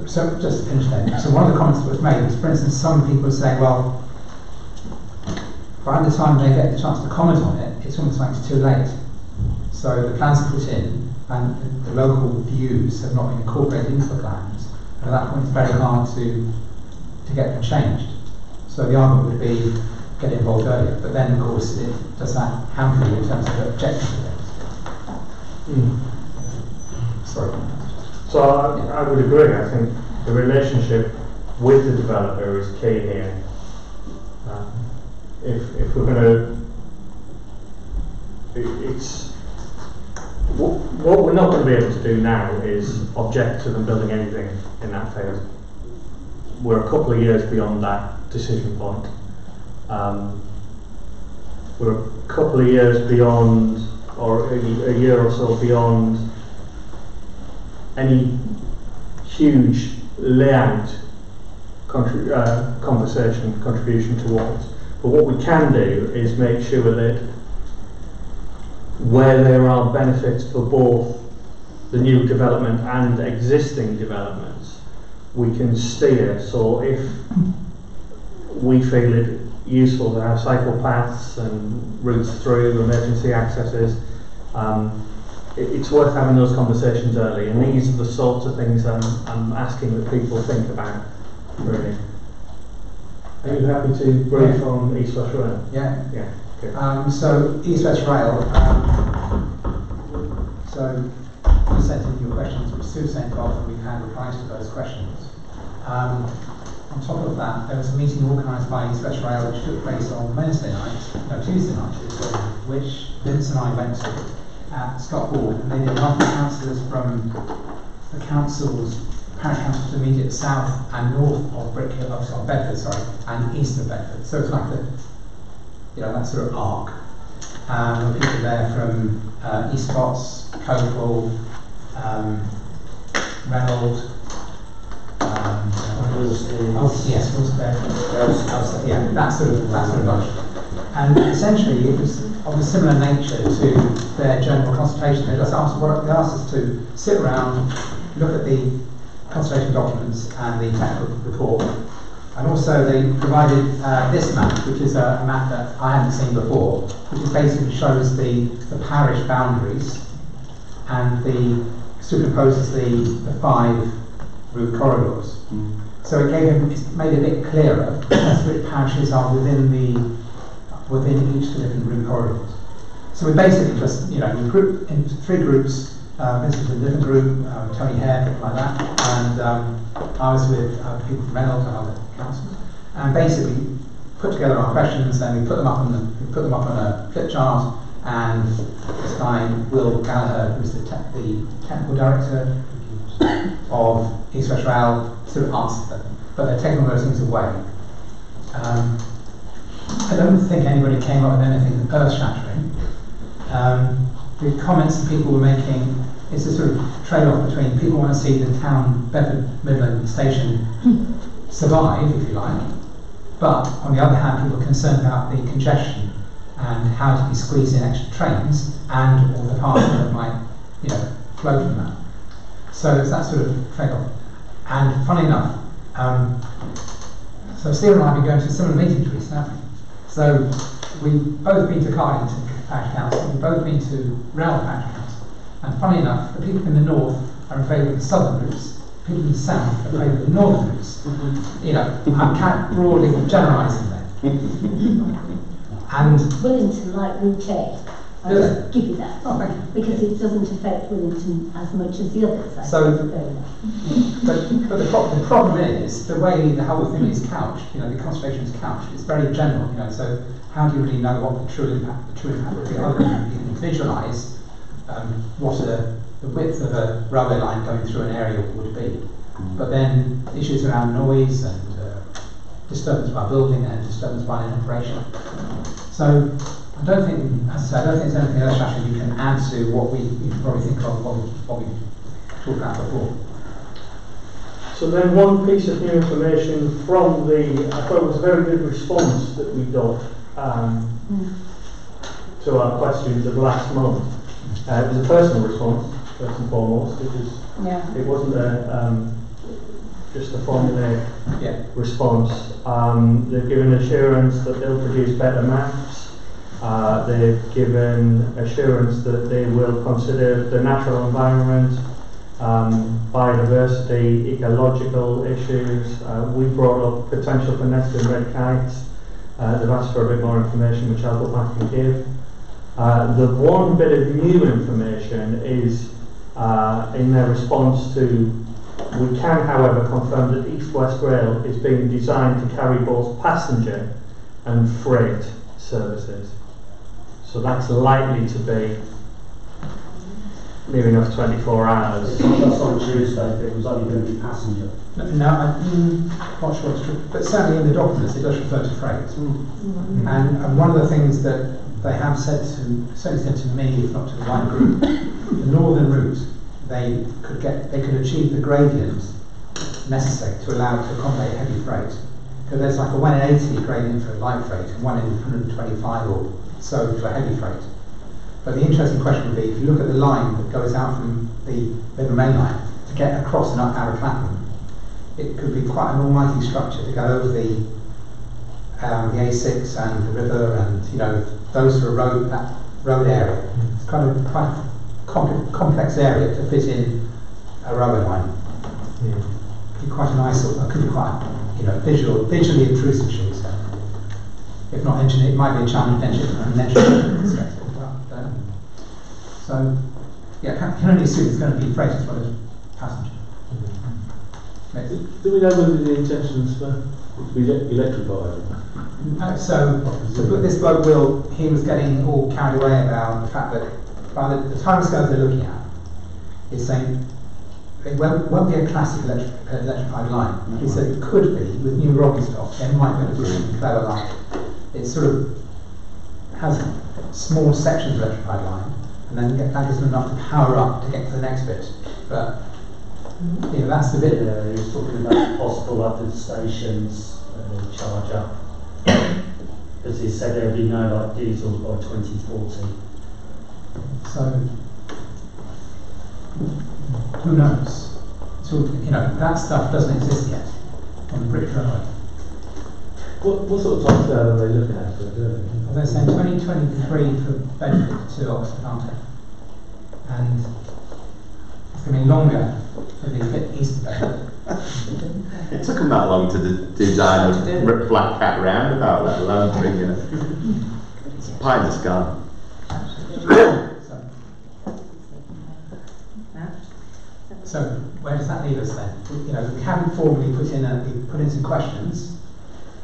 So just to finish then, so one of the comments that was made was, for instance, some people say, well, by the time they get the chance to comment on it, it's almost like it's too late. So the plans are put in, and the local views have not been incorporated into the plans, and at that point it's very hard to get them changed. So the argument would be get involved earlier, but then of course it does that hamper you in terms of objecting to things. Sorry. So I would agree. I think the relationship with the developer is key here. If we're going to, it's what we're not going to be able to do now is object to them building anything in that phase. We're a couple of years beyond that decision point. We're a couple of years beyond, or a year or so beyond any huge layout contribution towards. But what we can do is make sure that where there are benefits for both the new development and existing developments, we can steer. So if we feel it useful to have cycle paths and routes through, emergency accesses, it's worth having those conversations early, and these are the sorts of things I'm asking that people think about, really. Are you happy to brief on East West Rail? Yeah. Yeah. Okay. So East West Rail, so you sent in your questions, which Sue sent off, and we've had replies to those questions. On top of that, there was a meeting organised by East West Rail which took place on Tuesday night, which Vince and I went to at Scott Hall, and they did invite councillors from the parish councils immediate south and north of Brickhill, of Bedford, and east of Bedford. So it's like that sort of arc. There were people there from East Potts, Copeland, Reynolds, that sort of bunch. And essentially it was of a similar nature to their general consultation. They asked us to sit around, look at the consultation documents and the technical report, and also they provided this map, which is a map that I hadn't seen before, which basically shows the parish boundaries and superimposes the 5 route corridors. So it made it a bit clearer as which parishes are within each of the different route corridors. So we basically just, we group into 3 groups. This is a different group, Tony Hare, people like that, and I was with people from Reynolds and other councils, and basically put together our questions, and we put them up on a flip chart, and this guy Will Gallagher, who's the technical director of East West Rail, sort of answered them, but they're taking all those things away. I don't think anybody came up with anything earth-shattering. The comments that people were making is a sort of trade-off between people want to see the town Bedford Midland station survive, if you like, but on the other hand, people are concerned about the congestion and how to be squeezed in extra trains and all the parking that might, flow from that. So it's that sort of trade-off. And funny enough, so Stephen and I have been going to similar meetings recently, haven't we? So we've both been to Cardington Parish Council, we've both been to Rail Parish Council. And funny enough, the people in the north are in favour of the southern routes, people in the south are in favour of the northern routes. I'm broadly generalising there. And Wellington like Route 8. I'll just give you that. Oh, thank you. Because it doesn't affect Wellington as much as the others. But the problem is the way the whole thing is couched. The conservation is couched. It's very general. So how do you really know what the true impact would be? Other than you can visualise what the width of a railway line going through an area would be. But then issues around noise and disturbance by building and disturbance by an operation. So I don't think, as I say, there's anything earth-shattering you can add to what we probably think of what we talked about before. So then one piece of new information from I thought it was a very good response that we got to our questions of last month. It was a personal response, first and foremost, because it wasn't just a formulaic response. They've given assurance that they'll produce better maps. They've given assurance that they will consider the natural environment, biodiversity, ecological issues. We brought up potential for nesting red kites. They've asked for a bit more information, which I'll go back and give. The one bit of new information is in their response to, we can however confirm that East West Rail is being designed to carry both passenger and freight services. So that's likely to be near enough 24 hours. That's on Tuesday, it was only going to be passenger. No, I'm not sure it's true, but certainly in the documents it does refer to freight. And one of the things that they have certainly said to me, if not to the wider group, the northern route, they could achieve the gradient necessary to allow it to accommodate heavy freight. Because there's like a 1 in 80 gradient for light freight and 1 in 125 or so for heavy freight. But the interesting question would be, if you look at the line that goes out from the River Main Line to get across and up Arrow Clapham, it could be quite an almighty structure to go over the A6 and the river and those sort of that road area. It's kind of quite a complex area to fit in a railway line. Could be quite a nice, could be quite visually intrusive, shall we say. If not engineered, it might be a challenge from an engineering perspective. So, yeah, can only assume it's going to be freight as well as passenger. Do we know whether the intentions for it to be electrified? So this bloke he was getting all carried away about the fact that by the timescales they're looking at, he's saying it won't be a classic electrified line. He said it could be with new rolling stock. They might be able to do something clever like it sort of has small sections of electrified line, and then that gives them enough to power up to get to the next bit. But that's the bit. He was talking about possible other stations charge up, because he said there'd be no diesels by 2040. So who knows? So that stuff doesn't exist yet on the British Railway. What sort of time scale are they looking at for doing it? They're saying 2023 for Bedford to Oxford, aren't they? And it's going to be longer for the bit east of Bedford. It took them that long to design a Black Cat roundabout, let alone bringing it. It's a pie in the sky. So where does that leave us then? You know, we haven't formally put in some questions.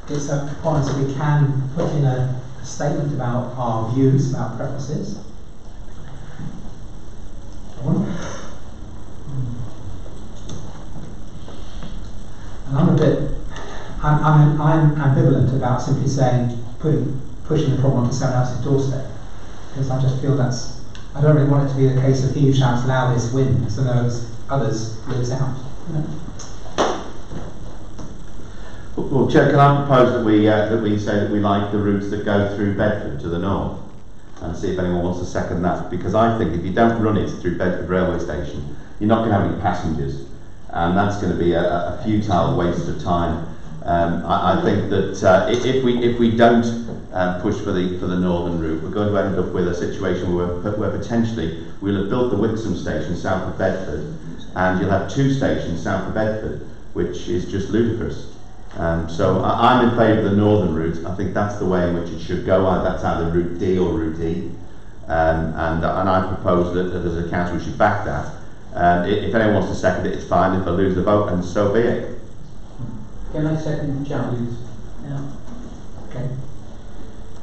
It's upon us that we can put in a statement about our views, about preferences. And I'm ambivalent about simply saying pushing the problem onto someone else's doorstep, because I just feel I don't really want it to be the case of he who shouts loudest wins and those others lose out. You know? Well, Chair, can I propose that we say that we like the routes that go through Bedford to the north, and see if anyone wants to second that? Because I think if you don't run it through Bedford railway station, you're not going to have any passengers, and that's going to be a futile waste of time. I think that if we don't push for the northern route, we're going to end up with a situation where potentially we'll have built the Wixham station south of Bedford, and you'll have 2 stations south of Bedford, which is just ludicrous. So I'm in favour of the northern route. I think that's the way in which it should go. That's either Route D or Route E, and I propose that as a council we should back that. If anyone wants to second it, it's fine. If I lose the vote, and so be it. Can I second Charlie's? Yeah. Okay.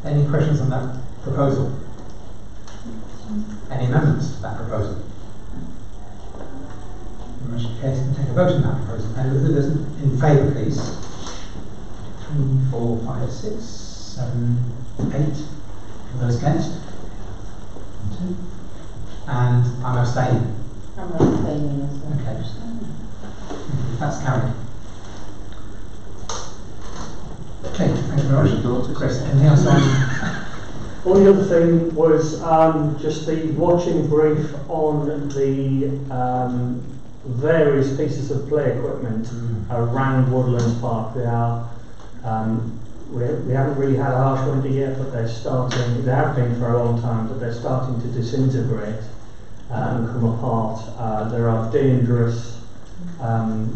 Any questions on that proposal? Any amendments to that proposal? In which case, we can take a vote on that proposal. And who's in favour, please? 3, 4, 5, 6, 7, 8. Those against? 1, 2. And I'm abstaining. I'm abstaining as well. Okay. That's carried. Okay, thank you very much. Chris, anything else on? Well, the other thing was just the watching brief on the various pieces of play equipment around Woodlands Park. They are, we haven't really had a harsh winter yet, but they're starting, they have been for a long time, but they're starting to disintegrate and come apart. There are dangerous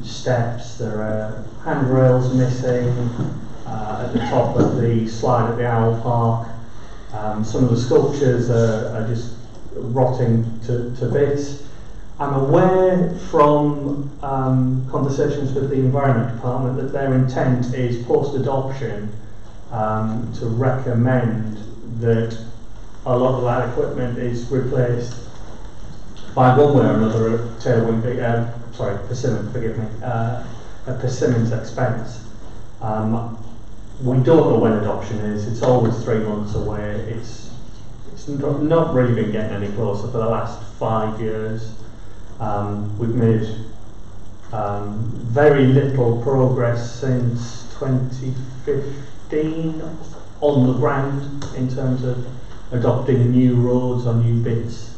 steps, there are handrails missing at the top of the slide at the Owl Park. Some of the sculptures are just rotting to bits. I'm aware from conversations with the Environment Department that their intent is post-adoption to recommend that a lot of that equipment is replaced by one way or another at Persimmon, forgive me, at Persimmon's expense. We don't know when adoption is. It's always 3 months away. It's not really been getting any closer for the last 5 years. We've made very little progress since 2015 on the ground in terms of adopting new roads or new bits.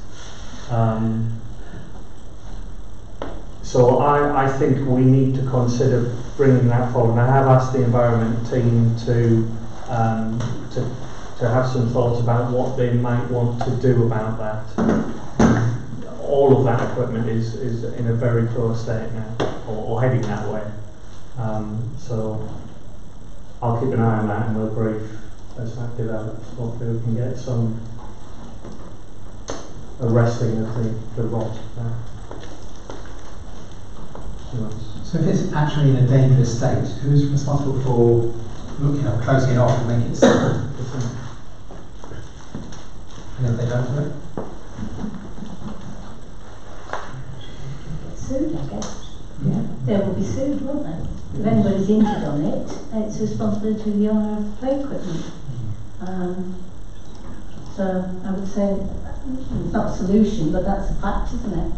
So I think we need to consider bringing that forward. And I have asked the environment team to have some thoughts about what they might want to do about that. All of that equipment is in a very poor state now, or heading that way. So I'll keep an eye on that, and we'll brief as that develops. Hopefully we can get some arresting of the rot there. So if it's actually in a dangerous state, who's responsible for closing it off and making it safe? And if they don't do it? Sued, I guess. Yeah. They will be sued, won't they? If anybody's injured on it, it's responsibility of the owner of play equipment. So I would say it's not a solution, but that's a fact, isn't it?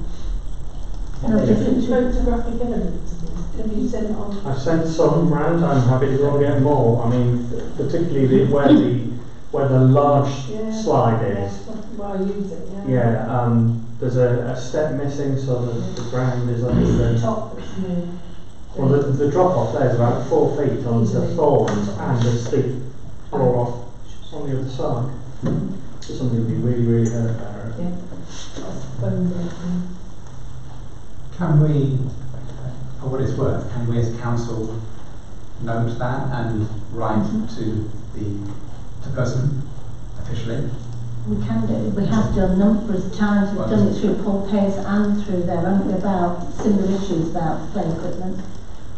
No different photographic evidence of this. Have you sent it on? I've sent some round. I'm happy to go and get more. I mean, particularly where the large slide is. Where I use it. Yeah. There's a step missing, so the ground is under the top that's new. Well, the drop off there is about 4 feet onto the thorns and a steep fall off on the other side. So somebody would be really, really hurt there. Yeah. Can we, for what it's worth, can we as a council note that and write to the person officially We can do. We have done numerous times. We've done it through Paul Pace and through there, haven't we, about similar issues about play equipment.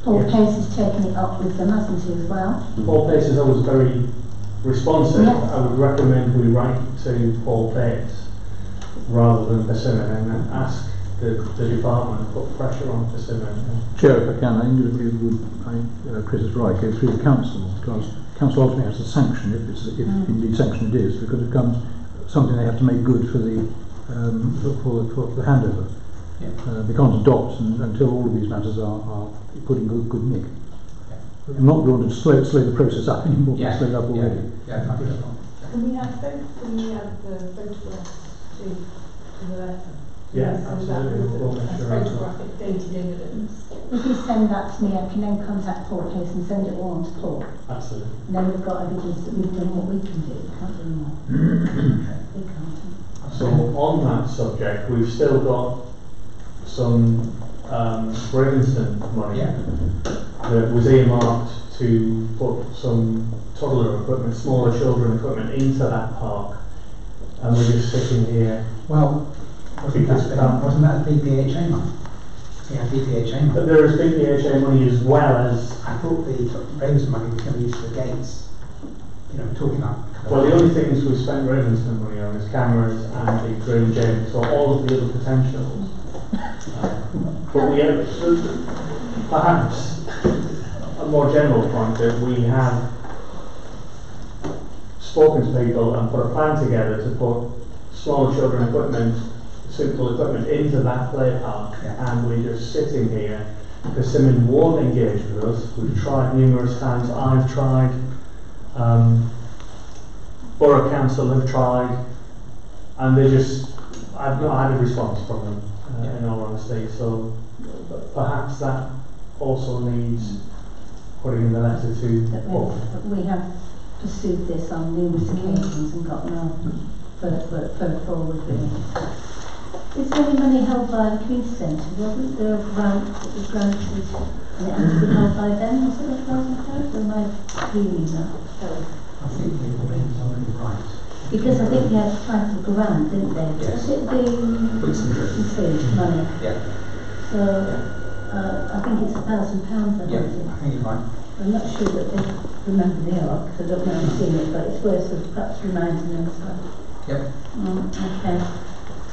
Paul Pace has taken it up with them, hasn't he, as well? Paul Pace is always very responsive. Yes. I would recommend we write to Paul Pace rather than Persimmon and ask the department to put pressure on Persimmon. Chair, if I can, I think Chris is right, go through the council, because council ultimately has to sanction it, if indeed sanction it is, because it becomes something they have to make good for the handover. Yeah. They can't adopt until all of these matters are put in good nick. Yeah. I'm not going to slow the process up anymore, Yeah. slow it up already. Yeah, I think that's wrong. Can we add the photographs to the letter? Yeah, absolutely. We'll make sure of that. Photographic dated evidence. If you send that to me, I can then contact Paul Pace and send it all on to Paul. Absolutely. And then we've got evidence that we've done what we can do. We can't do more. We can't. So on that subject, we've still got some Bravinston money that was earmarked to put some toddler equipment, smaller children equipment into that park, and we're just sitting here. Well, wasn't that BPHA money? Yeah, BPHA money. But there is BPHA money as well as. I thought the Bravinston money was going to be used for the gates. You know, talking about. Well, the only things we've spent Bravinston money on is cameras and the green gym, so all of the other potentials. But we have, perhaps, a more general point that we have spoken to people and put a plan together to put small children equipment, simple equipment into that play park, and we're just sitting here. Persimmon won't engage with us. We've tried numerous times. I've tried. Borough Council have tried, and they just, I've not had a response from them, in all honesty, so perhaps that also needs putting in the letter to We have pursued this on numerous occasions and got no further forward with it. Is there any money held by the community centre? Wasn't there a grant that was granted and it had to be held by them? Was it £1,000? Or am I reading that? I think the information is already right. Because I think they had to apply for the grant, didn't they? Yes. Was it the money? Yeah. So I think it's £1,000. I think you're right. I'm not sure that they remember the arc, because I don't know if I've seen it, but it's worth of perhaps reminding them as well. Yep. Okay.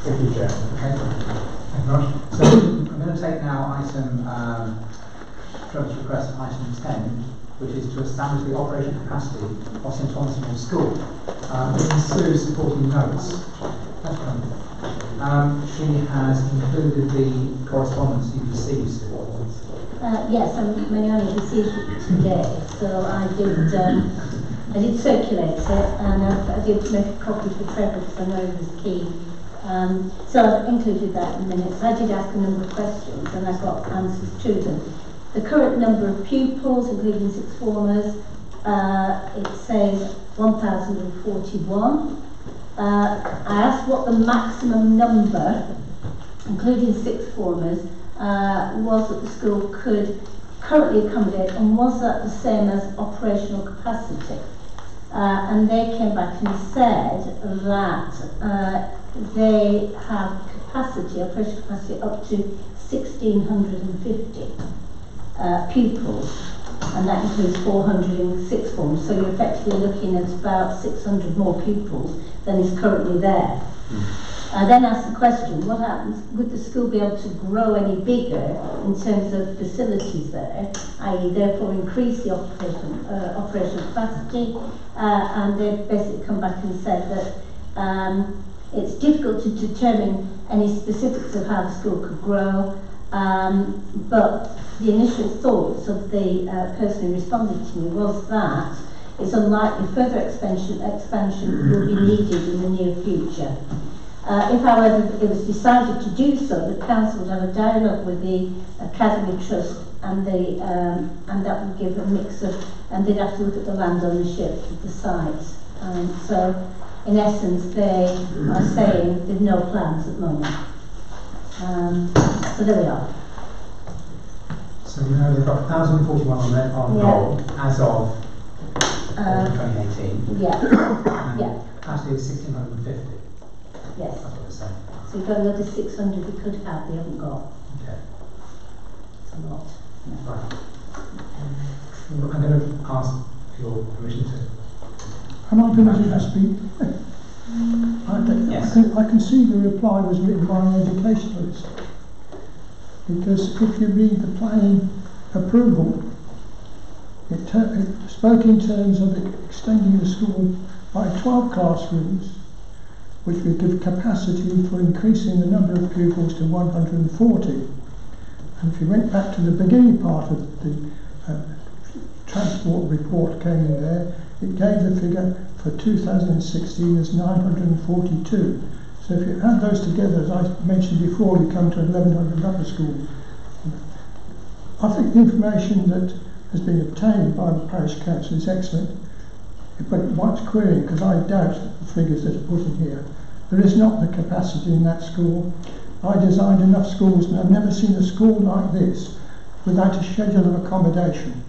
Thank you, Chair. Okay. Thank you very much. So I'm going to take now item, Trevor's request, item 10, which is to establish the operational capacity of St Thomas More School. Mrs. Sue's supporting notes. She has included the correspondence you received. Yes, many only received it today, so I did circulate it, and I did make a copy for Trevor because I know he was keen. So I've included that in minutes. I did ask a number of questions and I got answers to them. The current number of pupils, including sixth formers, it says 1,041. I asked what the maximum number, including sixth formers, was that the school could currently accommodate, and was that the same as operational capacity? And they came back and said that they have capacity, operational capacity, up to 1,650 pupils, and that includes 400 in sixth form. So you're effectively looking at about 600 more pupils than is currently there. I then asked the question, what happens, would the school be able to grow any bigger in terms of facilities there, i.e. therefore increase the operational capacity, and they've basically come back and said that it's difficult to determine any specifics of how the school could grow, but the initial thoughts of the person who responded to me was that it's unlikely further expansion will be needed in the near future. If, however, it was decided to do so, the council would have a dialogue with the Academy Trust, and that would give a mix of, and they'd have to look at the land ownership of the sites. So, in essence, they are saying there's no plans at the moment. So there we are. So we know they've got 1,041 on roll as of 2018. Yeah. Yeah. Actually, it's 1,650. Yes. That's what they're saying. So you've got another 600 we could have, we haven't got. Okay. It's a lot. Right. I'm going to ask for your permission to. Am I permitted to speak? Yes. I can see the reply was written by an educationalist. Because if you read the planning approval, it spoke in terms of extending the school by 12 classrooms, which would give capacity for increasing the number of pupils to 140. And if you went back to the beginning part of the transport report came in there, it gave the figure for 2016 as 942. So if you add those together, as I mentioned before, you come to 1,100 upper school. I think the information that has been obtained by the parish council is excellent, but it wants querying, because I doubt the figures that are put in here. There is not the capacity in that school. I designed enough schools, and I've never seen a school like this without a schedule of accommodation.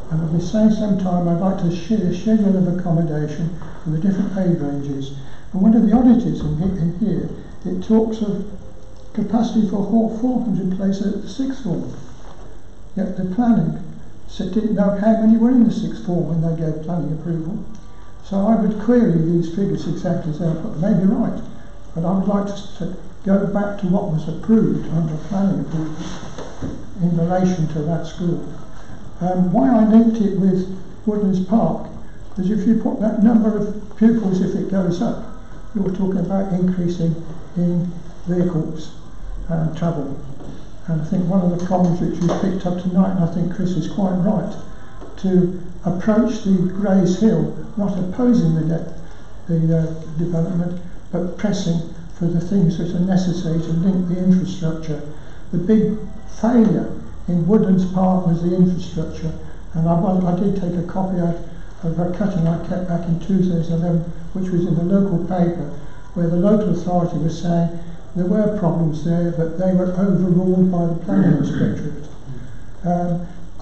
And I've been saying sometime I'd like to share a schedule of accommodation for the different age ranges. And one of the oddities in here, it talks of capacity for 400 places at the sixth form. Yet the planning didn't know how many were in the sixth form when they gave planning approval. So I would query these figures exactly as they are put. They may be right, but I would like to go back to what was approved under planning approval in relation to that school. Why I linked it with Woodlands Park, because if you put that number of pupils, if it goes up, you're talking about increasing in vehicles and travel. And I think one of the problems which we picked up tonight, and I think Chris is quite right, to approach the Grays Hill, not opposing the development, but pressing for the things that are necessary to link the infrastructure. The big failure in Woodlands Park was the infrastructure, and I did take a copy out of a cutting I kept back in 2011, which was in the local paper, where the local authority was saying there were problems there, but they were overruled by the planning inspectorate.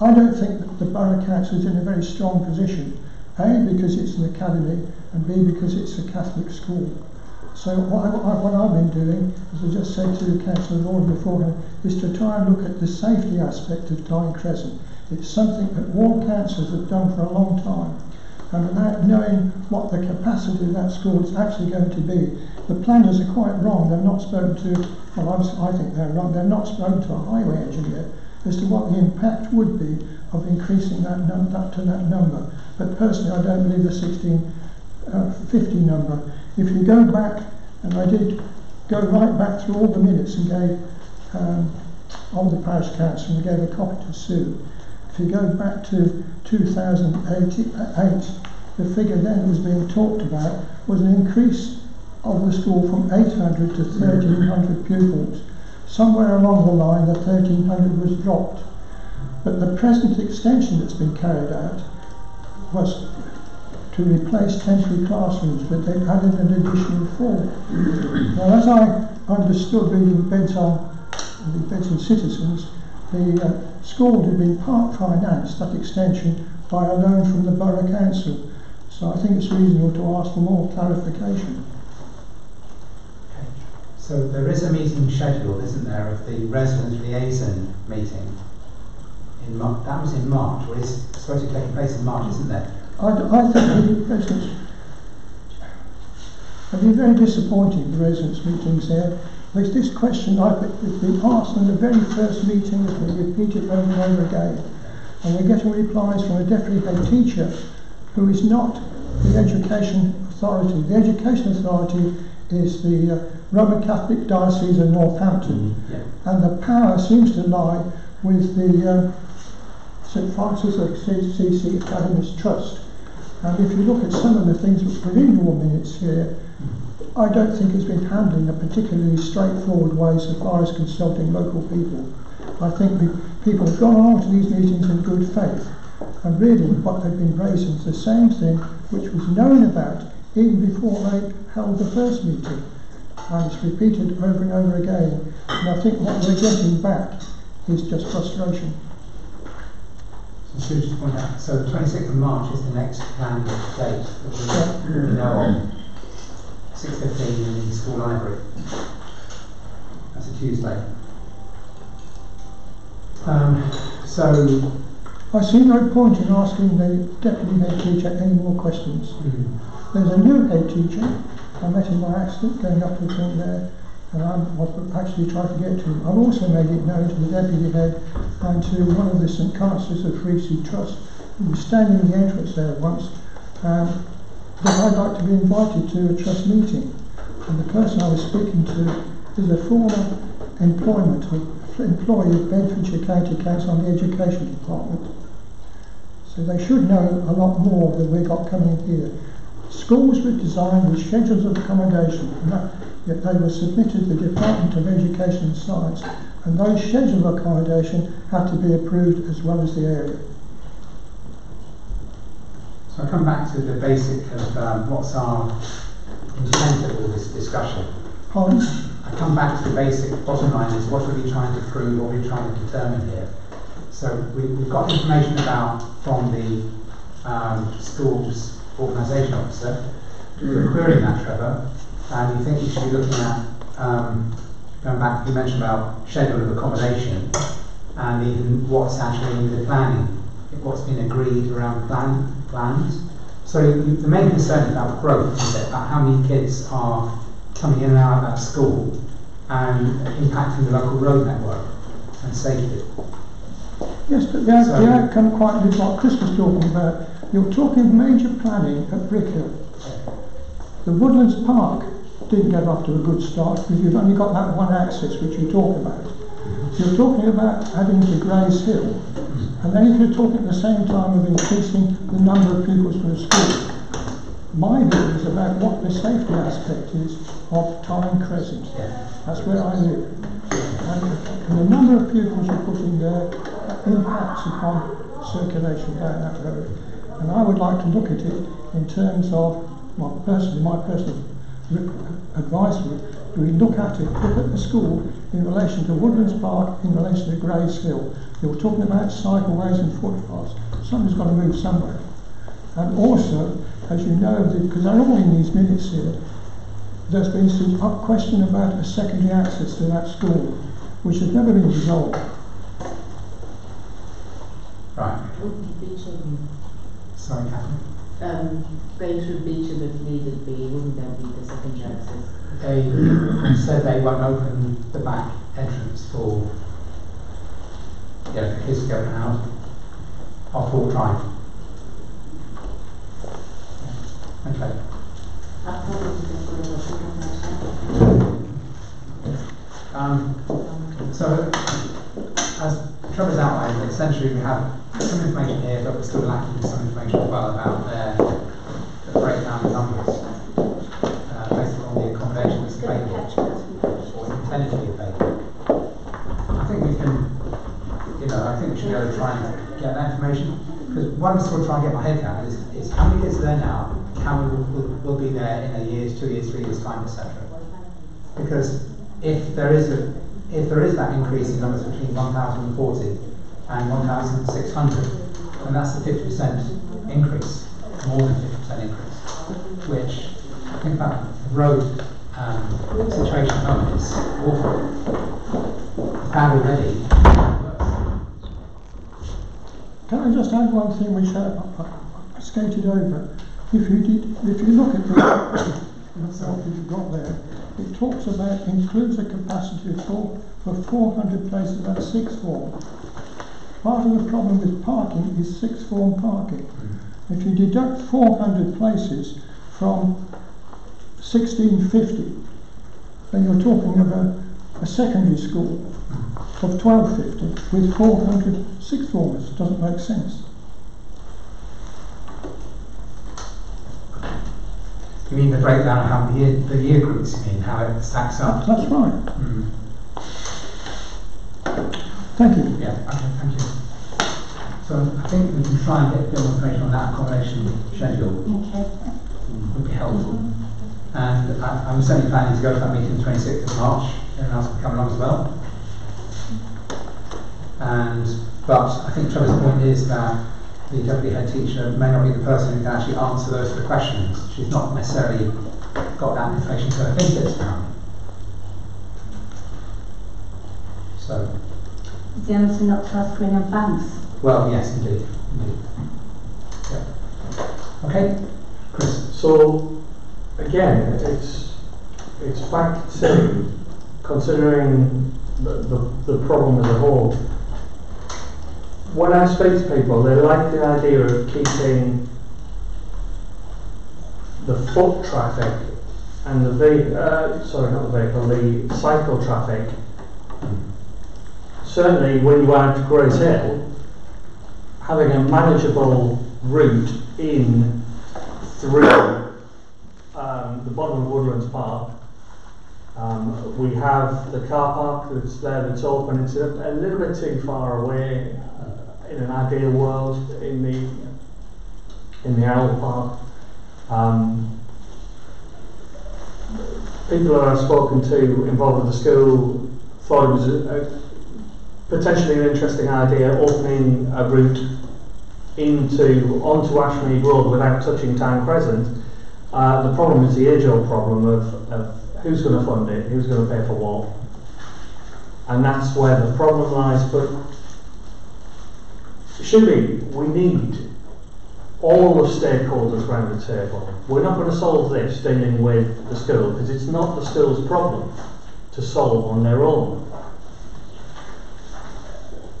I don't think that the Borough Council is in a very strong position, A, because it's an academy, and B, because it's a Catholic school. So what I've been doing, as I just said to Councillor Lord beforehand, is to try and look at the safety aspect of Tyne Crescent. It's something that all councils have done for a long time. And without knowing what the capacity of that school is actually going to be, the planners are quite wrong. They've not spoken to, well, I think they're wrong, they've not spoken to a highway engineer as to what the impact would be of increasing that to that number. But personally, I don't believe the 1650 number. If you go back, and I did go right back through all the minutes and gave of the parish council and gave a copy to Sue. If you go back to 2008, the figure then that was being talked about was an increase of the school from 800 to 1,300 pupils. Somewhere along the line, the 1,300 was dropped. But the present extension that's been carried out was to replace temporary classrooms, but they've added an additional 4. Now, as I understood reading Bedson Citizens, the school had been part financed, that extension, by a loan from the Borough Council. So I think it's reasonable to ask for more clarification. Okay. So there is a meeting scheduled, isn't there, of the resident liaison meeting? That was in March, or is supposed to take place in March, isn't there? I think the residents, I've been very disappointed with the residents' meetings there. There's this question I've been asked in the very first meeting, as we repeat it over and over again, and we're getting replies from a deputy head teacher who is not the education authority. The education authority is the Roman Catholic Diocese of Northampton, and the power seems to lie with the St Francis CC Academist Trust. And if you look at some of the things that were in your minutes here, I don't think it's been handling a particularly straightforward way so far as consulting local people. I think people have gone along to these meetings in good faith, and really what they've been raising is the same thing which was known about even before they held the first meeting. And it's repeated over and over again. And I think what we're getting back is just frustration. So the 26th of March is the next planned date that we know of. 6:15 in the school library. That's a Tuesday. So I see no point in asking the deputy head teacher any more questions. There's a new head teacher. I met him by accident going up to the thing there, and I've actually tried to get to him. I've also made it known to the deputy head and to one of the St Councillors of Free Sea Trust, who was standing in the entrance there once, that I'd like to be invited to a trust meeting. And the person I was speaking to is a former employee of Bedfordshire County Council on the Education Department. So they should know a lot more than we've got coming here. Schools were designed with schedules of accommodation, and yet they were submitted to the Department of Education and Science, and those schedules of accommodation had to be approved as well as the area. I come back to the basic of what's our intent of all this discussion. Pardon? I come back to the basic bottom line is what are we trying to prove, what are we trying to determine here? So we've got information from the school's organisation officer. We're querying that, Trevor, and you think you should be looking at, going back, you mentioned about schedule of accommodation and even what's actually in the planning, what's been agreed around plans. So the main concern is about growth, isn't it? About how many kids are coming in and out of that school and impacting the local road network and safety. Yes, but the outcome quite is what Chris was talking about. You're talking major planning at Brickhill. The Woodlands Park didn't get off to a good start because you've only got that one access which you talk about. You're talking about adding to Grays Hill, and then if you're talking at the same time of increasing the number of pupils per school, my view is about what the safety aspect is of Tyne Crescent. That's where I live. And the number of pupils you're putting there impacts upon circulation down that road. And I would like to look at it in terms of, well, personally, my personal advice would we look at the school in relation to Woodlands Park, in relation to Grays Hill. You're talking about cycleways and footpaths. Something's got to move somewhere. And also, as you know, because they're all in these minutes here, there's been some question about a secondary access to that school, which has never been resolved. Right. Sorry, Catherine. Going through Beecham if needed be, wouldn't there be the secondary access? They said they won't open the back entrance for kids going out off all drive. Okay. So, as Trevor's outlined, essentially we have some information here, but we're still lacking some information as well about the breakdown of numbers based on the accommodation that's available or intended to be available. I think we can, I think we should be able to try and get that information, because what I'm still trying to get my head around is how many kids are there now, how many will be there in a year's, 2 years, 3 years time, etc. Because if there is that increase in numbers between 1,040 and 1,600, then that's a 50% increase, more than 50% increase, which I think that road situation at the moment is awful. It's bad already. Can I just add one thing which I skated over? If you look at what you've got there, it talks about includes a capacity for 400 places at sixth form. Part of the problem with parking is sixth form parking. If you deduct 400 places from 1650, then you're talking about a secondary school of 1250 with 400 sixth formers. Doesn't make sense. You mean the breakdown of how the year groups, you mean, how it stacks up? That's right. Thank you. Yeah, okay, thank you. So I think we can try and get a bit more information on that accommodation schedule. Okay. Would be helpful. And I'm certainly planning to go to that meeting the 26th of March. Everyone else can come along as well. But I think Trevor's point is that the deputy head teacher may not be the person who can actually answer those sort of questions. She's not necessarily got that inflation to their benefits apparently. So, Is the answer not to ask for any advance? well, yes, indeed. Yeah. Okay, Chris. So, again, it's back to considering the problem as a whole. When I speak to people, they like the idea of keeping the foot traffic and the cycle traffic. Certainly, when you add Grace Hill, having a manageable route in through the bottom of Woodlands Park. We have the car park that's there, that's open. It's a little bit too far away in an ideal world in the Owl Park. People that I've spoken to involved with the school thought it was potentially an interesting idea, opening a route onto Ashmead Road without touching Town Crescent. The problem is the age-old problem of who's going to fund it, who's going to pay for what, and that's where the problem lies. But surely we need all the stakeholders around the table. We're not going to solve this dealing with the school, because it's not the school's problem to solve on their own.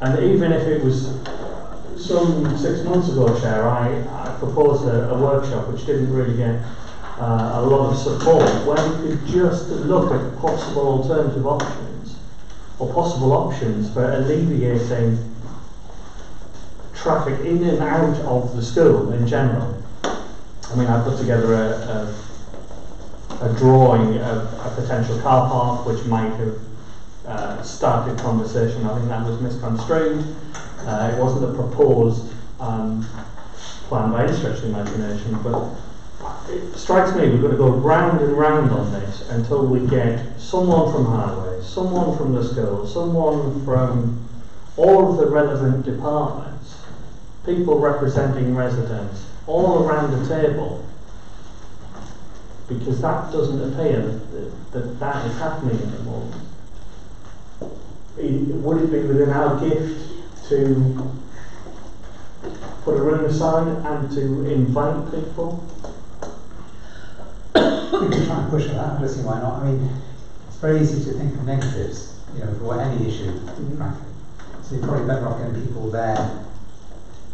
And even if it was some 6 months ago, Chair, I proposed a workshop which didn't really get a lot of support, where we could just look at possible alternative options, or possible options for alleviating traffic in and out of the school in general. I mean, I put together a drawing of a potential car park which might have started conversation. I think that was misconstrued. It wasn't a proposed plan by any stretch of the imagination, but it strikes me we've got to go round and round on this until we get someone from Highways, someone from the school, someone from all of the relevant departments, people representing residents, all around the table, because that doesn't appear that is happening at the moment. Would it be within our gift to put a room aside and to invite people? We can try and push for that, I don't see why not. I mean, it's very easy to think of negatives, for any issue, frankly. So you're probably better off getting people there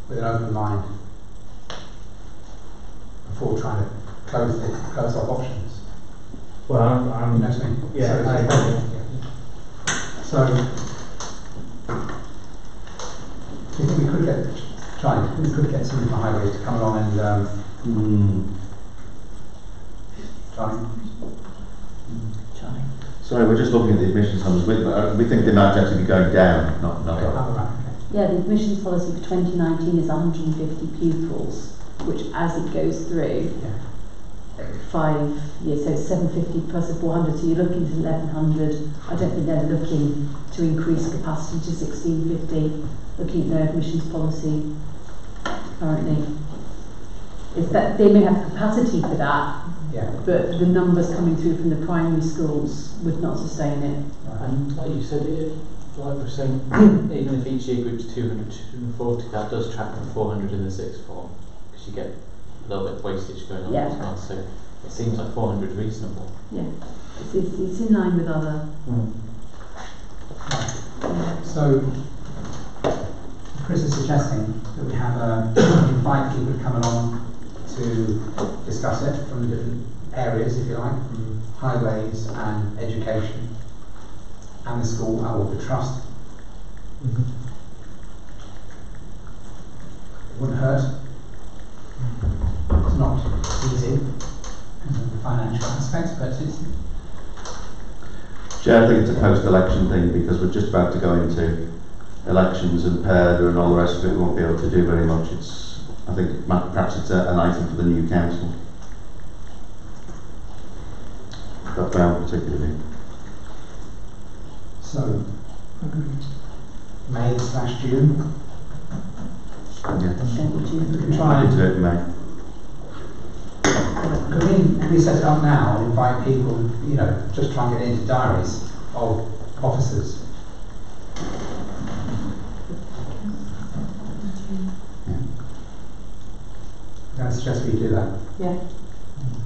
with an open mind before trying to close off options. Well, I'm you know what I mean? Yeah. So, do you think we could get somebody from Highways to come along and Charlie? Sorry, we're just looking at the admissions numbers. We think they might actually be going down, not up. Yeah, the admissions policy for 2019 is 150 pupils, which as it goes through, 5 years, so it's 750 plus a 400, so you're looking to 1100. I don't think they're looking to increase capacity to 1650, looking at their admissions policy currently. Is that they may have capacity for that, but the numbers coming through from the primary schools would not sustain it. And like you said, like we're saying, even if each year group's 200, 240, that does track from 400 in the sixth form, because you get a little bit of wastage going on as well. So it seems like 400 is reasonable. Yeah, it's in line with other. So Chris is suggesting that we have invite people to come along to discuss it from different areas, if you like, from Highways and education and the school or the trust. It wouldn't hurt. It's not easy because of the financial aspects, but it's... Chair, I think it's a post-election thing, because we're just about to go into elections and PERDA and all the rest of it. We won't be able to do very much. I think perhaps it's an item for the new council. That round particularly. So, May/June. Yeah. We can try and do it in May. could we set it up now and invite people, you know, just try and get into diaries of officers? I suggest we do that. Yeah.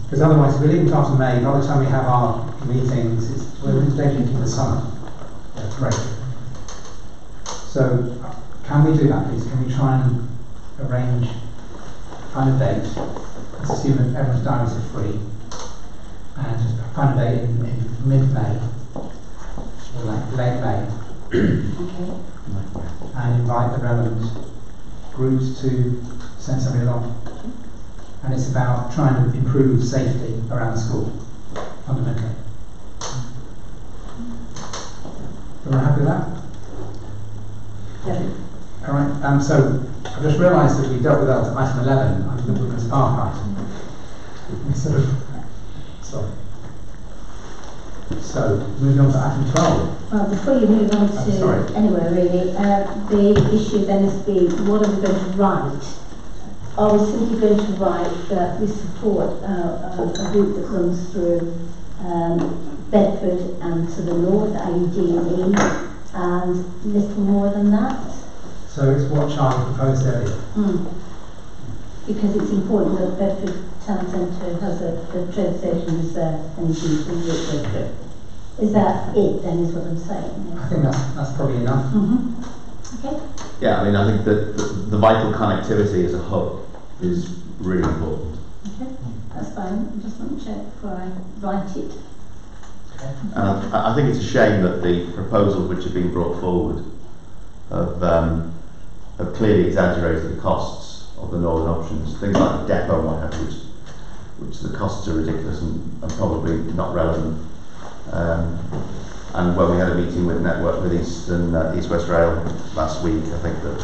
Because otherwise, if we leave it after May, by the time we have our meetings, we're into the summer. That's great. So, can we do that, please? Can we try and arrange, find a date? Let's assume that everyone's diaries are free, and just find a date in mid-May, or like late May, and invite the relevant groups to send somebody along. And it's about trying to improve safety around the school, fundamentally. Are you happy with that? Yeah. All right. So I just realised that we dealt with that at item 11 under the Woodlands Park item. Instead of, sorry. So moving on to item 12. Well, before you move on to anywhere really, the issue then is what are we going to write? Are we simply going to write that we support a route that runs through Bedford and to the north, i.e. D&E, and little more than that? So it's what Charlie proposed earlier. Because it's important that Bedford Town Centre has a train station is there and indeed the route goes through. Is that it then, is what I'm saying? I think that's probably enough. Okay. Yeah, I mean, I think that the vital connectivity as a hub is really important. Okay, that's fine. I just want to check before I write it. I think it's a shame that the proposals which have been brought forward have clearly exaggerated the costs of the northern options. Things like the depot and what have you, which the costs are ridiculous and probably not relevant. And when we had a meeting with Network with East West Rail last week, I think that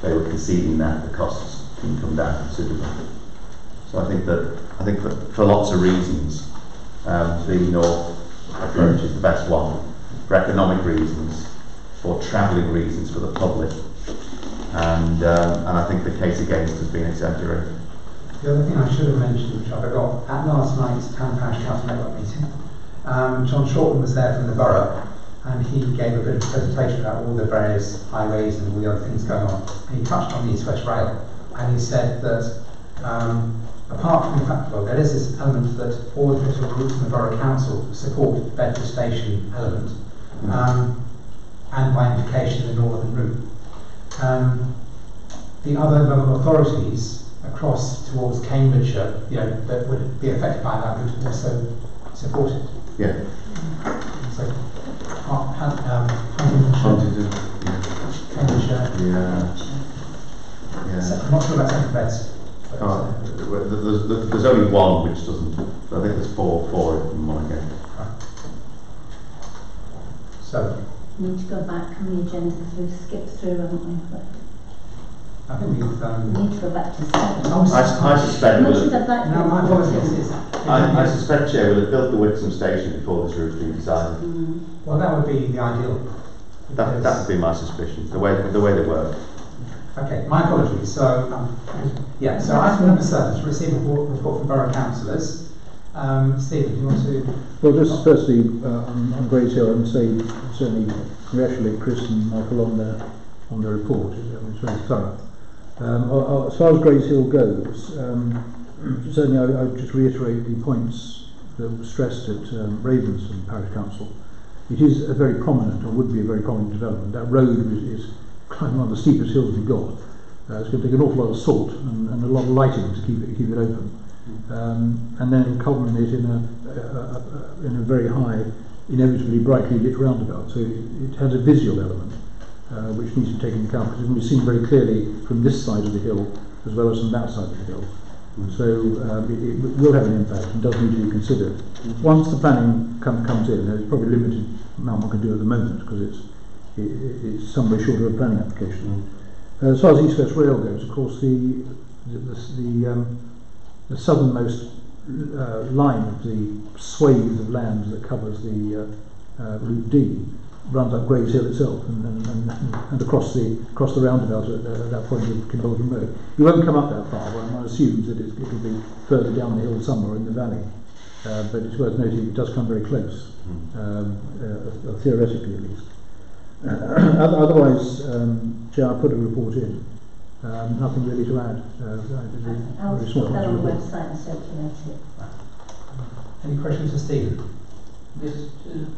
they were conceding that the costs can come down considerably. So I think that for lots of reasons, the north approach is the best one. For economic reasons, for travelling reasons for the public, and I think the case against has been exaggerated. The other thing I should have mentioned, which I forgot, at last night's Town Parish Council Network meeting, John Shortman was there from the borough, and he gave a bit of a presentation about all the various highways and all the other things going on. And he touched on the East West Rail, and he said that apart from the fact, well, there is this element that all the political groups in the Borough Council support the Bedford Station element, and by implication the northern route. The other local authorities across towards Cambridgeshire, you know, that would be affected by that would also support it. Yeah. So, Cambridgeshire. Yeah. I'm not sure about second beds. There's only one which doesn't. I think there's four in one again. So we need to go back on the agenda because we've skipped through, haven't we? But I think we've we need to go back to 7. I suspect. No, my apologies. I suspect Chair will have built the Whitson station before this route's been decided. Well, that would be the ideal. That would be my suspicion. The way they work. Okay, my apologies. So, so item number 7 is receive a report from Borough Councillors. Stephen, do you want to? Well, just firstly, on Grace Hill, I would say certainly congratulate Chris and Michael on their report. It's very thorough. As far as Grace Hill goes, certainly I would just reiterate the points that were stressed at Ravenston Parish Council. It is a very prominent, or would be a very prominent development. That road is climbing one of the steepest hills we've got. It's going to take an awful lot of salt and a lot of lighting to keep it open, and then culminate in a very high, inevitably brightly lit roundabout. So it has a visual element which needs to be taken into account because it can be seen very clearly from this side of the hill as well as from that side of the hill. So it will have an impact and does need to be considered. Once the planning comes in, there's probably a limited amount one can do at the moment because it's some way short of a planning application. As far as East West Rail goes, of course, the southernmost line of the swathe of land that covers the Route D runs up Graves Hill itself and across the roundabout at that point of Kimbolton Road. You won't come up that far, but one assumes that it'll be further down the hill somewhere in the valley. But it's worth noting it does come very close, theoretically at least. Otherwise, Chair, I put a report in. Nothing really to add. I'll put that on the website and circulate it. Any questions for Stephen? Just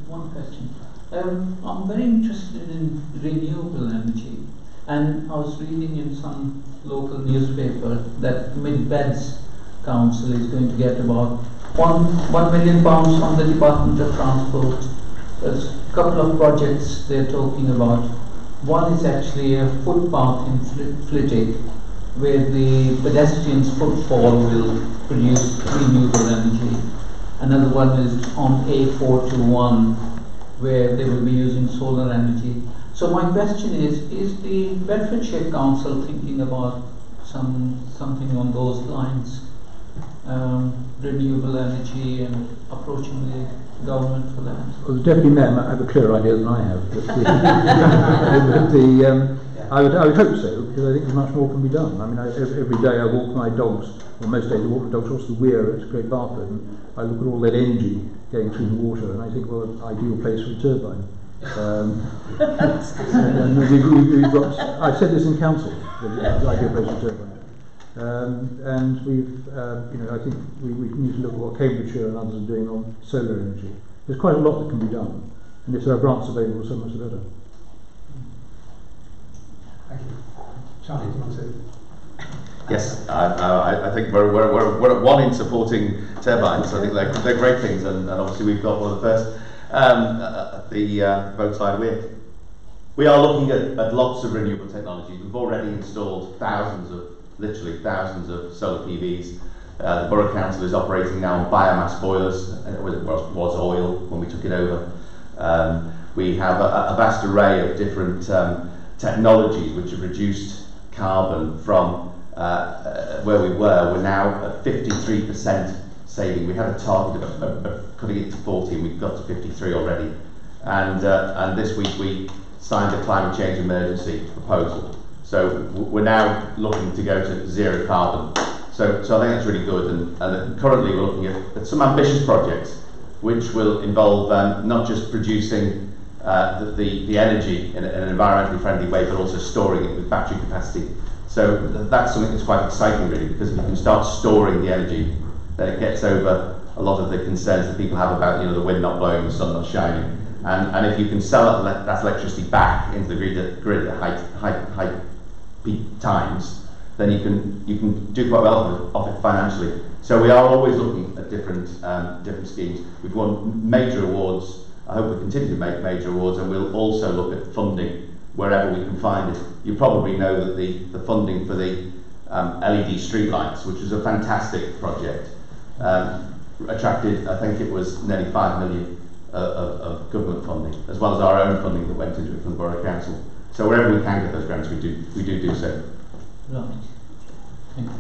one question. I'm very interested in renewable energy, and I was reading in some local newspaper that Mid Beds Council is going to get about £1 million from the Department of Transport. There's a couple of projects they're talking about. One is actually a footpath in Flitwick, where the pedestrians' footfall will produce renewable energy. Another one is on A421, where they will be using solar energy. So my question is the Bedfordshire Council thinking about something on those lines, renewable energy, and approaching the government for that? Well, the Deputy Mayor might have a clearer idea than I have. But I would hope so, because I think there's much more can be done. I mean, every day I walk my dogs, or most days I walk my dogs across the weir at Great Barford, and I look at all that energy going through the water, and I think, well, ideal place for a turbine. And we've got, I've said this in council, that it's ideal place for a turbine. And we've, I think we need to look at what Cambridgeshire and others are doing on solar energy. There's quite a lot that can be done, and if there are grants available, so much the better. Thank you. Charlie, do you want to? Yes, I think we're at one in supporting turbines. I think they're great things, and obviously we've got one of the first. The vote side, we are looking at lots of renewable technologies. We've already installed literally thousands of solar PVs. The Borough Council is operating now on biomass boilers. It was oil when we took it over. We have a vast array of different technologies which have reduced carbon from where we were. We're now at 53% saving. We had a target of cutting it to 40, and we've got to 53 already. And this week we signed a climate change emergency proposal. So we're now looking to go to zero carbon. So I think that's really good. And currently we're looking at some ambitious projects which will involve not just producing the energy in an environmentally friendly way, but also storing it with battery capacity. So that's something that's quite exciting, really, because if you can start storing the energy, then it gets over a lot of the concerns that people have about, the wind not blowing, the sun not shining. And if you can sell that electricity back into the grid at high peak times, then you can do quite well off it financially. So we are always looking at different schemes. We've won major awards. I hope we continue to make major awards, and we'll also look at funding wherever we can find it. You probably know that the funding for the LED streetlights, which was a fantastic project, attracted, I think it was nearly 5 million of government funding, as well as our own funding that went into it from the Borough Council. So wherever we can get those grants, we do so. Right. Thank you.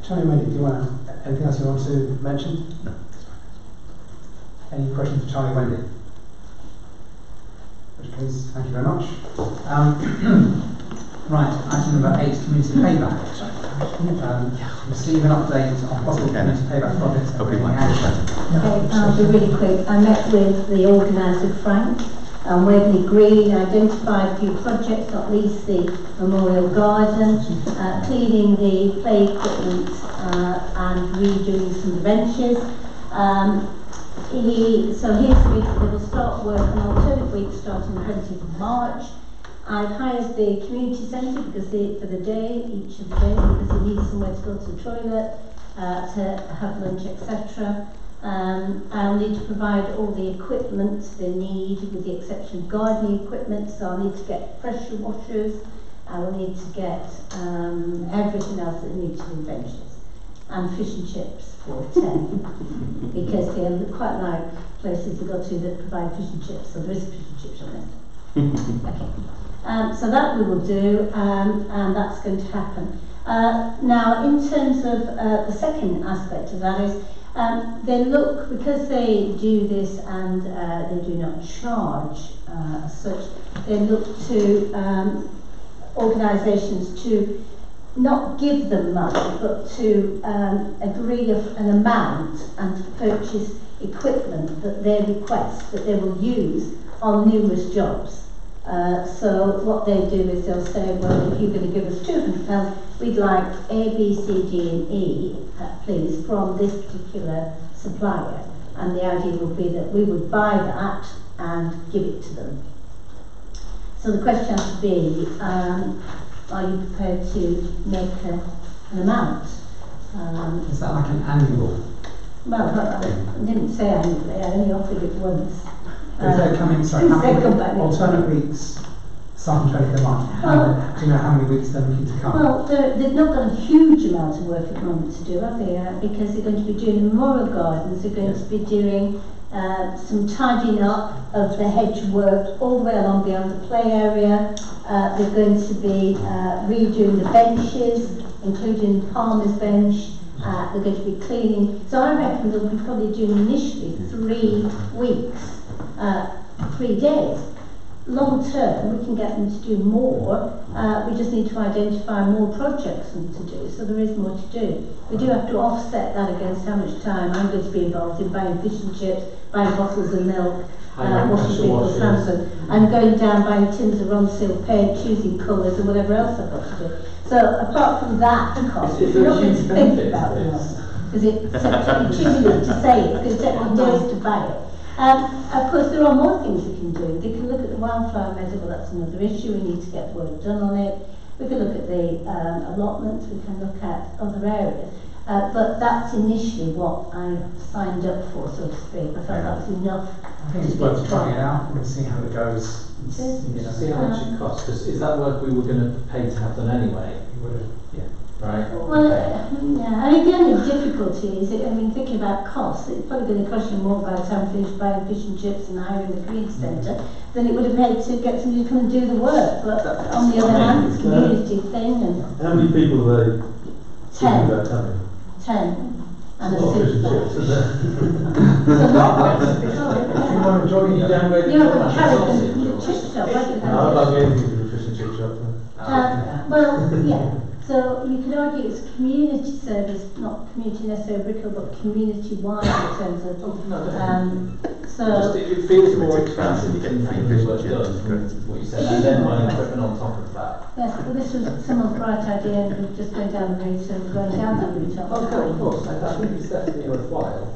Charlie, Wendy, do you want anything else you want to mention? No. Any questions for Charlie, Wendy? In which case, thank you very much. Right, item number 8, community payback. Receive an update on possible community payback projects. Okay, I'll be really quick. I met with the organiser, Frank, Waverley Green, identified a few projects, not least the Memorial Garden, cleaning the play equipment and redoing some benches. So here's the week they will start work on alternate weeks starting the 20th of March. I've hired the community centre for the day, each of the days, because they need somewhere to go to the toilet, to have lunch, etc. I'll need to provide all the equipment they need, with the exception of gardening equipment, so I'll need to get pressure washers, I will need to get everything else that they need to do benches, and fish and chips for 10, because they quite like places to go to that provide fish and chips, so there is fish and chips on it. Okay. So that we will do, and that's going to happen. Now, in terms of the second aspect of that is, They look, because they do this and they do not charge as such, they look to organisations to not give them money, but to agree an amount and to purchase equipment that they request that they will use on numerous jobs. So what they do is they'll say, well, if you're going to give us £200, we'd like A, B, C, D and E, please, from this particular supplier. And the idea would be that we would buy that and give it to them. So the question has to be, are you prepared to make an amount? Is that like an annual? Well, I didn't say annually, I only offered it once. If they're coming, sorry, how many alternate weeks starting 20th of March? Do you know how many weeks they're looking to come? Well, they've not got a huge amount of work at the moment to do, have they? Because they're going to be doing the memorial gardens, they're going to be doing some tidying up of the hedge work all the way along beyond the play area. They're going to be redoing the benches, including Palmer's bench. They're going to be cleaning. So I reckon they'll be probably doing initially 3 weeks. 3 days. Long term, we can get them to do more. We just need to identify more projects for them to do. So there is more to do. We do have to offset that against how much time I'm going to be involved in buying fish and chips, buying bottles of milk, washing people's hands, and going down buying tins of Ronseal paint, choosing colours, and whatever else I've got to do. So apart from that cost, we're not going to think about this because it's too easy to say it. It's going to take me days to buy it. Of course, there are more things we can do. They can look at the wildflower meadow, well, that's another issue. We need to get work done on it. We can look at the allotments. We can look at other areas. But that's initially what I signed up for, so to speak. I felt that was enough. I think it's worth trying it out and seeing how it goes. See how much it costs, because is that work we were going to pay to have done anyway? Yeah. Right? Well, yeah, I mean, the only difficulty is, thinking about costs, it's probably going to cost you more by the time you finish buying fish and chips and hiring the community centre than it would have paid to get somebody to come and do the work. But on the other hand, it's a community thing. And how many people are they 10. about coming? 10. And a fish and soup. chips, is it? It's a lot. If you want to join you down You know, the carrot and the chip shop, right? I'd like anything to do fish and chip shop. Well, yeah. So you could argue it's a community service, not community necessarily Brickhill, but community-wide in terms of. So it feels more expensive to get free fish and chips. What you said, and then buying equipment on top of that. yes, well, this was someone's bright idea, and we're just going down the route and going down that route. Of course. I think it's definitely worthwhile.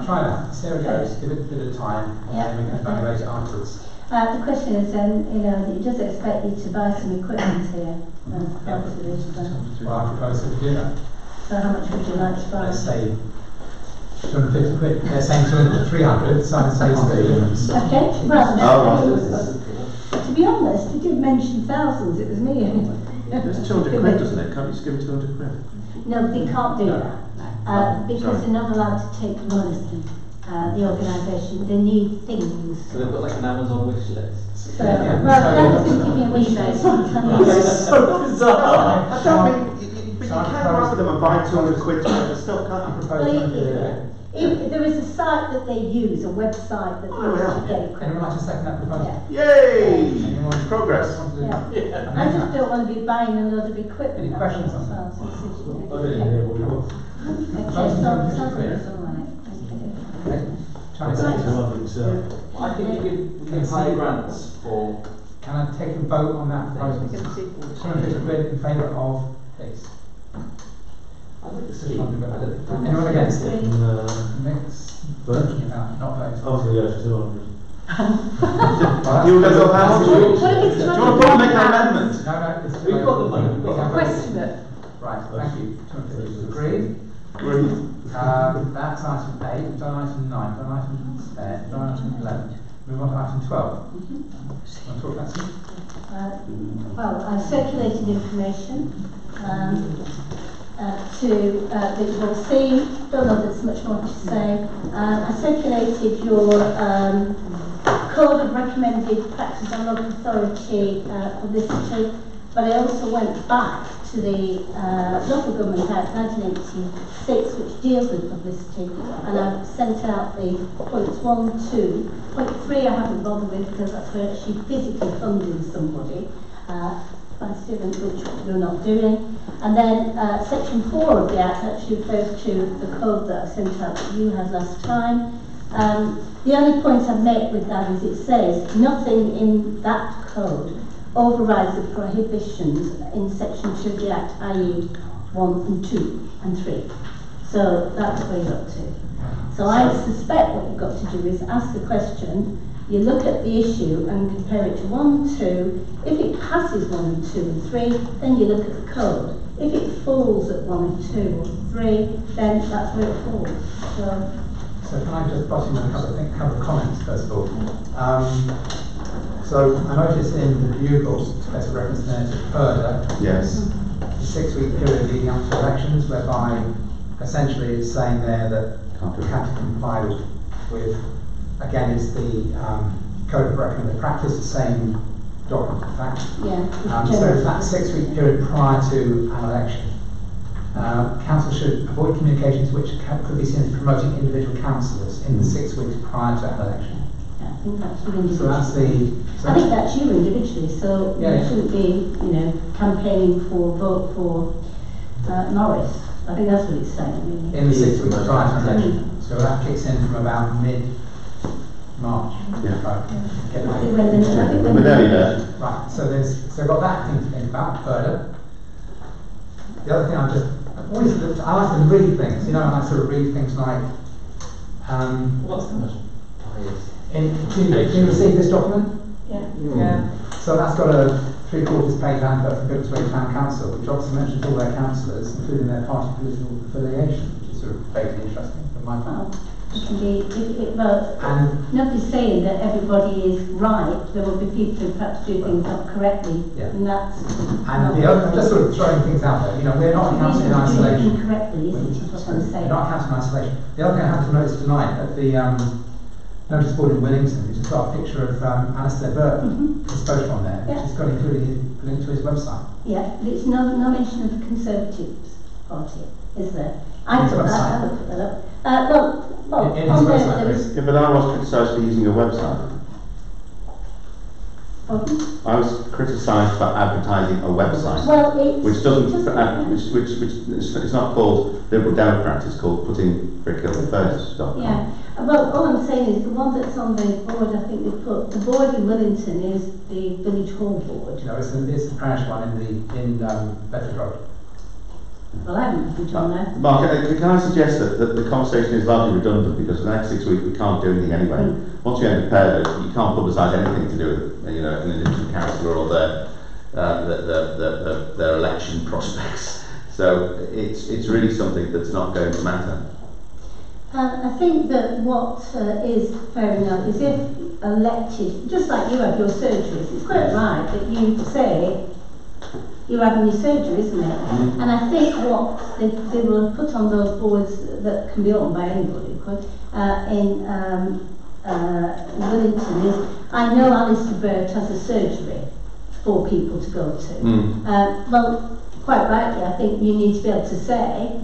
Try that. See how it goes. Give it a bit of time, and then we can evaluate it afterwards. The question is then, it does expect you to buy some equipment here. Well, I propose that we do that. So how much would you like to buy? Let's say 250 quid. They're saying 300, so I'd say 300. Okay, well, to be honest, you did mention thousands, it was me. There's 200 quid, doesn't it? Can't you just give me 200 quid? No, they can't do that. Because they're not allowed to take money. The organisation, they need things. So they've got like an Amazon wish list. So, well, that's going to give you a wish list. It's so bizarre. I don't mean, but you can't go after them and buy 200 quid worth of stuff, can't you? There is a site that they use, a website that they use to get equipment. Anyone like to second that proposal? Yay! Progress. Yeah. I just don't want to be buying a lot of equipment. Any questions on that? Okay, sounds good, it's all right. I think we can hire grants for. Can I take a vote on that proposal? 250 quid in favour of, please. I'd like to see. Anyone against it? No. Mix. Thinking about not voting. I was going to go for 200. You guys all have to. Do you want to make an amendment? No, we've got the money. We've got the Question it. Right, thank you. 250 agreed. Agreed. That's item 8, we've done item 9, we've done item 10, we've done item 11. Move on to item 12. Want to talk about some? Well, I've circulated information that you've all seen. Don't know there's much more to say. I circulated your code of recommended practice on local authority publicity, but I also went back to the Local Government Act 1986, which deals with publicity, and I've sent out the points 1, 2. Point 3 I haven't bothered with because that's where actually physically funding somebody by students, which we're not doing. And then section 4 of the Act actually refers to the code that I sent out to you had last time. The only point I've made with that is it says nothing in that code overrides the prohibitions in section 2 of the Act, i.e. 1 and 2 and 3. So that's where you're up to. So I suspect what you've got to do is ask the question, you look at the issue and compare it to 1, 2. If it passes 1 and 2 and 3, then you look at the code. If it falls at 1 and 2 or 3, then that's where it falls. So can I just bottom in a couple of comments first of all? So I noticed in the Bugle there's a reference there to PERDA. Yes. The 6-week period leading up to elections, whereby essentially it's saying there that we have to comply with again, it's the Code of Recommended Practice, the same document, in fact. Yeah. So it's that 6-week period prior to an election. Council should avoid communications which could be seen as promoting individual councillors in the 6 weeks prior to an election. Yeah, I think that's you individually. So that's the. I think that's you individually. So yeah, you shouldn't be, campaigning for vote for Norris. I think that's what it's saying. Really. In the 6 weeks prior to an election. So that kicks in from about mid-March. Yeah. We're nearly there. Right. So we've got that thing to think about further. The other thing I like to read things, and I sort of read things like, what's the most do you receive this document? Yeah. Yeah. So that's got a 3/4 page advert for Booksway Town Council, which obviously mentions all their councillors, including their party political affiliation, which is sort of vaguely interesting from my point. It can be, nobody's saying that everybody is right. There will be people who perhaps do things not correctly, and that's. And I'm just sort of throwing things out there. We're not a council in isolation. Incorrectly, isn't it? Is what I'm saying. We're not a council in isolation. The other thing I have to notice tonight at the notice board in Willington, which has got a picture of Alistair Burke, his photo on there, which has got included a link to his website. Yeah, but it's no mention of the Conservatives Party, is there? I put that up. Well, in his website there is. Yeah, but I was criticised for using a website. Pardon? I was criticised for advertising a website, well, which doesn't, which it's not called Liberal Democrat. It's called putting Brickhill First. Yeah. Well, all I'm saying is the one that's on the board. I think they put the board in Willington is the Village Hall board. No, it's the parish one in Bedford Road. Well, I haven't put on there. Mark, can I suggest that the conversation is largely redundant because for the next 6 weeks we can't do anything anyway. Once you end PERDA, you can't publicise anything to do with an individual councillor or their election prospects. So it's really something that's not going to matter. I think that what is fair enough is if elected, just like you have your surgeries, it's quite right that you say you're having your surgery, isn't it? And I think what they will put on those boards that can be owned by anybody, of course, in Willington is, I know Alistair Burt has a surgery for people to go to. Well, quite rightly, I think you need to be able to say,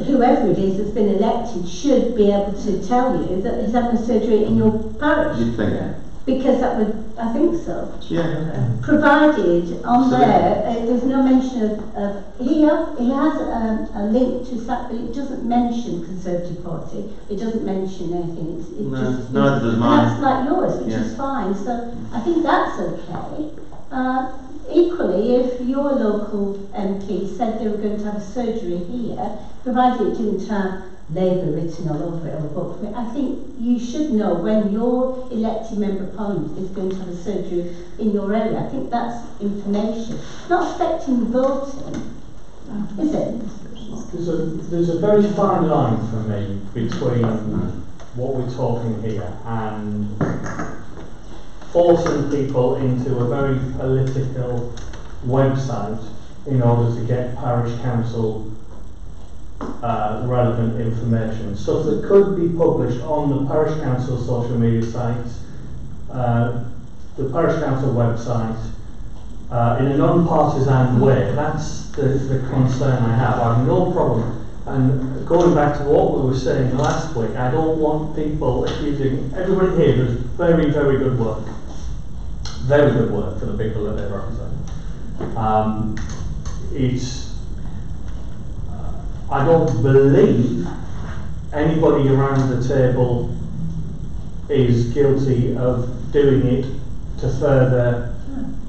whoever it is that's been elected should be able to tell you that he's having a surgery in your parish. You'd think. Because that would, I think so. Yeah. Provided on there's no mention of he has a link to SAP, but it doesn't mention Conservative Party. It doesn't mention anything. Neither does mine. That's like yours, which is fine. So I think that's okay. Equally, if your local MP said they were going to have a surgery here, provided it didn't have Labour written all over it or vote for it, I think you should know when your elected member of Parliament is going to have a surgery in your area. I think that's information. Not affecting voting, is it? There's a very fine line for me between what we're talking here and forcing people into a very political website in order to get parish council relevant information. Stuff that could be published on the parish council social media sites, the parish council website, in a non-partisan way. That's the concern I have. I have no problem. And going back to what we were saying last week, I don't want people accusing, everybody here does very, very good work. Very good work for the people that they represent. I don't believe anybody around the table is guilty of doing it to further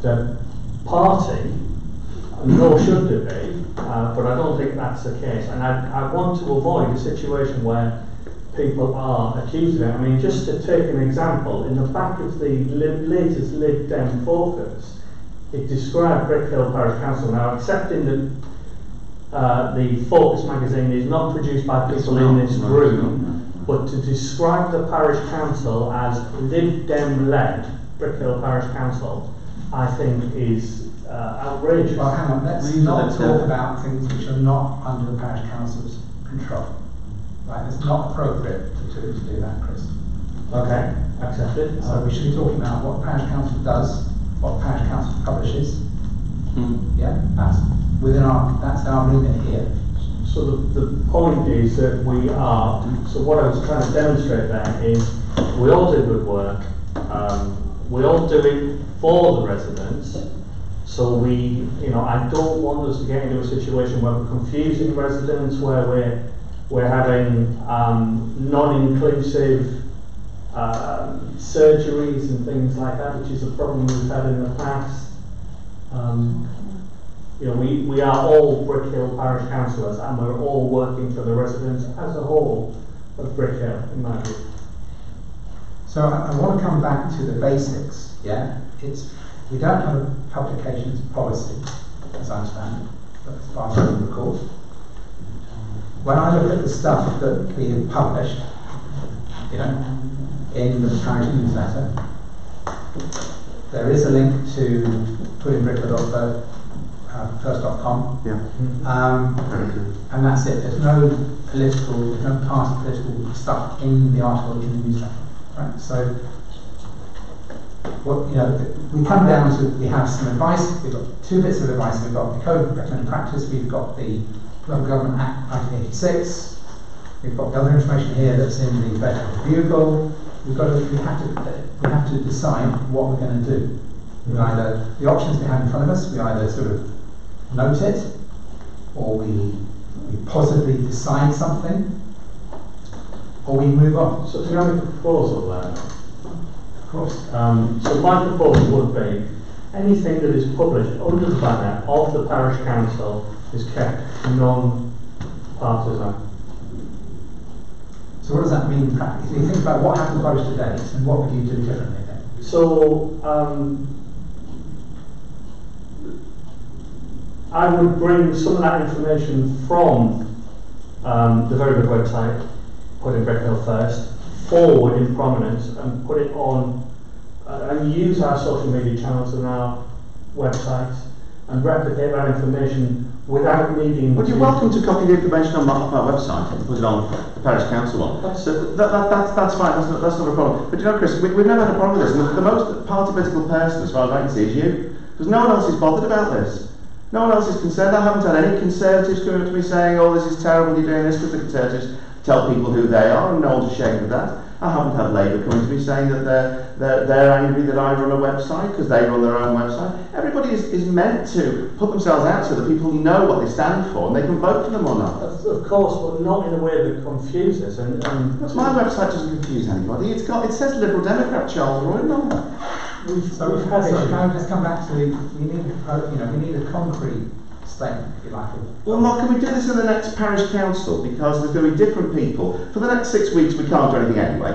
the party, nor should there be, but I don't think that's the case. And I want to avoid a situation where people are accused of it. I mean, just to take an example, in the back of the latest Lib Dem focus, it described Brickhill Parish Council. Now, accepting that the Focus magazine is not produced by people in this room, but to describe the Parish Council as Lib Dem led, Brickhill Parish Council, I think is outrageous. Well, hang on, let's not talk about things which are not under the Parish Council's control. Right, it's not appropriate to do that, Chris. Okay, accepted. So we should be talking about what Parish Council does, what Parish Council publishes. Yeah, that's our remit here. So the point is that we are, so what I was trying to demonstrate there is we all do good work, we all do it for the residents, so I don't want us to get into a situation where we're confusing residents, where we're having non-inclusive surgeries and things like that, which is a problem we've had in the past. We are all Brickhill Parish Councillors, and we're all working for the residents as a whole of Brickhill, in my view. So I want to come back to the basics. Yeah, we don't have a publications policy, as I understand it, as far as I can recall. When I look at the stuff that we have published, in the parish newsletter, there is a link to putinbrickhill.first.com. Yeah. And that's it. There's no party political stuff in the article in the newsletter. Right? So, we come down to, we have some advice. We've got two bits of advice. We've got the Code of Recommended Practice. We've got the Local Government Act 1986. We've got the other information here that's in the Bedford Bugle. We have to decide what we're going to do. The options we have in front of us, we either sort of note it, or we positively decide something, or we move on. So do you have a proposal there? Of course. So my proposal would be anything that is published under the banner of the Parish Council is kept non-partisan. So what does that mean in practice? If you think about what happened published to date, and what would you do differently then? So I would bring some of that information from the very good website, putting Brickhill First, forward in prominence and put it on and use our social media channels and our websites and replicate that information without needing. Well, you're welcome to copy the information on our website and put it on the Parish Council one. So that's fine, that's not a problem. But Chris, we've never had a problem with this, and the most party political person, as far as I can see, is you. Because no one else is bothered about this. No one else is concerned. I haven't had any Conservatives coming up to me saying, oh, this is terrible, you're doing this, because the Conservatives tell people who they are, and no one's ashamed of that. I haven't had Labour coming to me saying that they're angry that I run a website because they run their own website. Everybody is meant to put themselves out so that people know what they stand for and they can vote for them or not. Of course, but not in a way that confuses. And my website doesn't confuse anybody. It says Liberal Democrat Charles Royal on it. So let's come back to we need a concrete statement, if you like. Well, Mark, can we do this in the next parish council? Because there's going to be different people. For the next 6 weeks, we can't do anything anyway,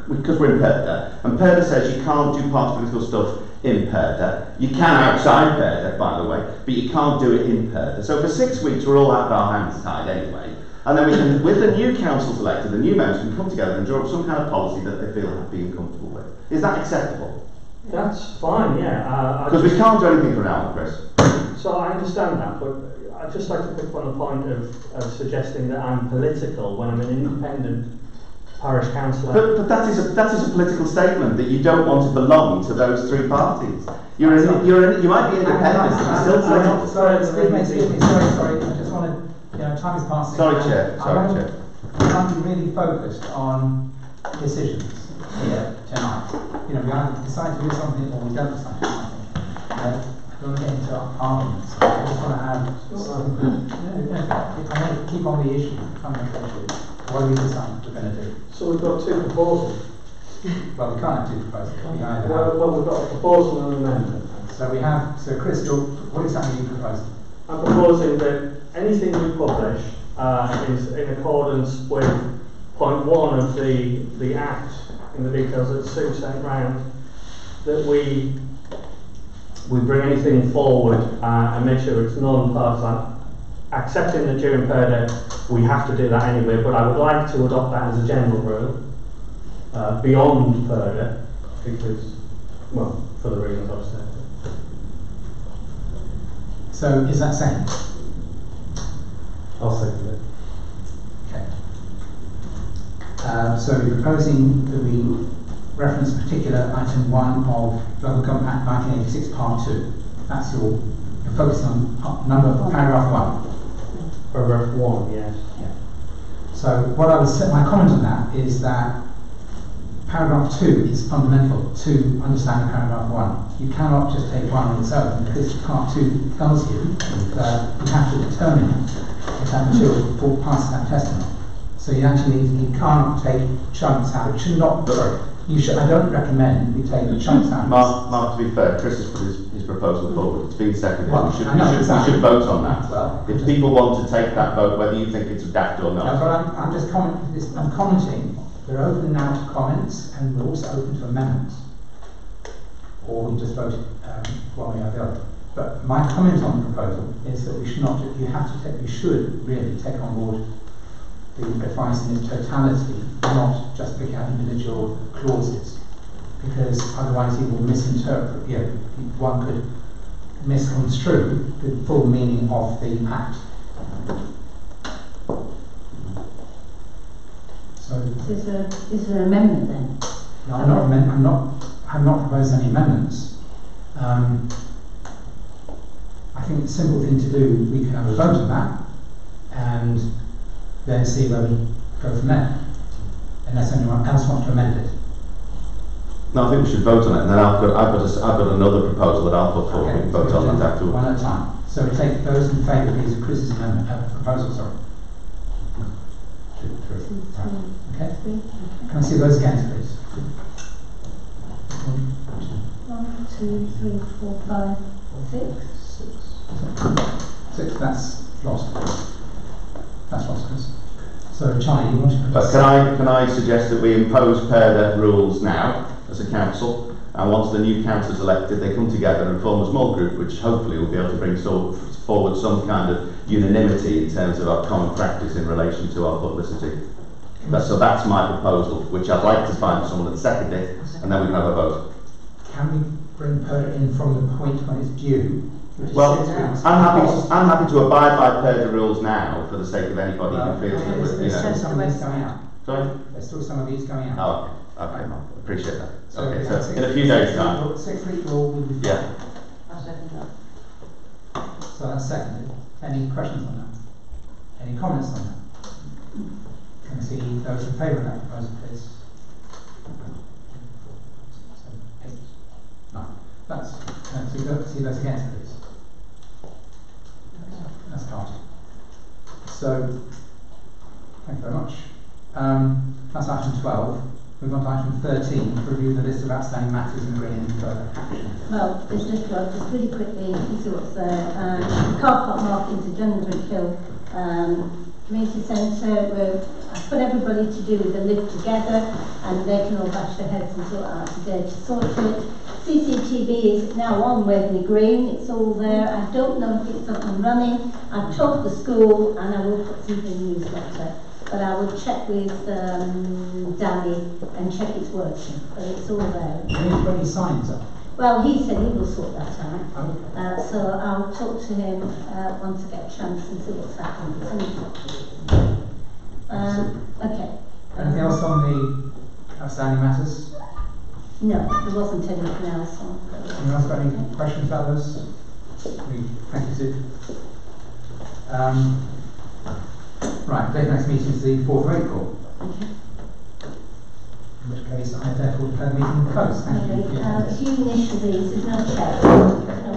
because we're in Payback. And Payback says you can't do party political stuff in Payback. You can outside Payback, by the way, but you can't do it in Payback. So for 6 weeks, we're all out of our hands tied anyway. And then we can, with the new council selected, the new members can come together and draw up some kind of policy that they feel happy and comfortable with. Is that acceptable? That's fine, yeah. Because we can't do anything for now, Chris. So I understand that, but I'd just like to pick on the point of suggesting that I'm political when I'm an independent parish councillor. But that is a political statement that you don't want to belong to those three parties. You might be independent, but you're still political. Sorry, excuse me, sorry, I just want to, time is passing. Sorry, Chair. I want to be really focused on decisions here tonight. We either decide to do something or we don't decide to do something. I don't want to get into arguments. I just want to have I want to keep on the issue, fundamental issue. What do we decide we're going to do? So we've got two proposals. Well, we can't have two proposals. We either well, we've got a proposal and an amendment. So Chris, what exactly are you proposing? I'm proposing that anything we publish is in accordance with point 1 of the Act in the details that Sue sent round, that we bring anything forward and make sure it's non-partisan. Accepting that during Payback we have to do that anyway, but I would like to adopt that as a general rule beyond Payback, because, well, for the reasons I've said. So is that second? I'll second it. Okay. So you're proposing that we reference particular item 1 of Local Government Act 1986 Part 2. That's you're focusing on paragraph 1. Paragraph 1, yes. Yeah. So what I would say, my comment on that is that paragraph 2 is fundamental to understanding paragraph 1. You cannot just take one on its own, because part 2 tells you that you have to determine if that material passes that testing. So you can't take chunks out. It should not. I don't recommend we take chunks out. Mark, to be fair, Chris has put his proposal forward. It's been seconded. Well, we should vote on that. Well, if people want to take that vote, whether you think it's daft or not. No, but I'm just commenting. I'm commenting. We're open now to comments, and we're also open to amendments. Or we just vote one way or the other. But my comment on the proposal is that we should not. We should really take on board the advice in its totality, not just pick out individual clauses, because otherwise you will misinterpret. One could misconstrue the full meaning of the Act. So is there an amendment then? No, I'm not proposing any amendments. I think the simple thing to do, we can have a vote on that, and then see where we go from there, unless anyone else wants to amend it. No, I think we should vote on it, and then I've got another proposal that I'll put forward. Okay, we can vote so on that afterwards. One at a time. So we take those in favour of these Chris's amendment proposal. Sorry. 2, 3. Right. Okay. Can I see those against, please? 1, 2, 3, 4, 5, 6. 6. That's lost. That's lost, Chris. So Charlie, you want to propose? Can I suggest that we impose Payback rules now as a council, and once the new council is elected, they come together and form a small group, which hopefully will be able to bring forward some kind of unanimity in terms of our common practice in relation to our publicity. So that's my proposal, which I'd like to find someone that seconded it, and then we can have a vote. Can we bring Payback in from the point when it's due? Well, I'm happy to abide by Payback rules now for the sake of anybody who feels that There's still some of these going out. Sorry? There's still some of these going out. Oh, okay, appreciate that. So Okay, so in a few days' time. 6-week rule will be fine. Yeah. I'll second that. So that's seconded. Any questions on that? Any comments on that? Can I see those in favour of that proposal, please? 8, 9. Can I see those against, please? That's passed. So, thank you very much. That's item 12. Move on to item 13, review the list of outstanding matters and bring in further action. Well, it's just really quickly, you see what's there. Car park markings at Brickhill Community Centre, where I put everybody to do with the live together, and they can all bash their heads and sort out today to sort it. CCTV is now on Waverley Green, it's all there. I don't know if it's up and running. I've told the school, and I will put something in the newsletter, but I will check with Danny and check it's working, but it's all there. Do you need to put any signs up? Well, he said he will sort that out. So I'll talk to him once I get a chance and see what's happening. Okay. Anything else on the outstanding matters? No, there wasn't anything else on. Anyone else got any questions about this? Thank you, Sue. Right, the next meeting is the 4th of April. Okay. In which case I therefore declare the meeting closed. Thank you. If you initial these, there's no check, there's no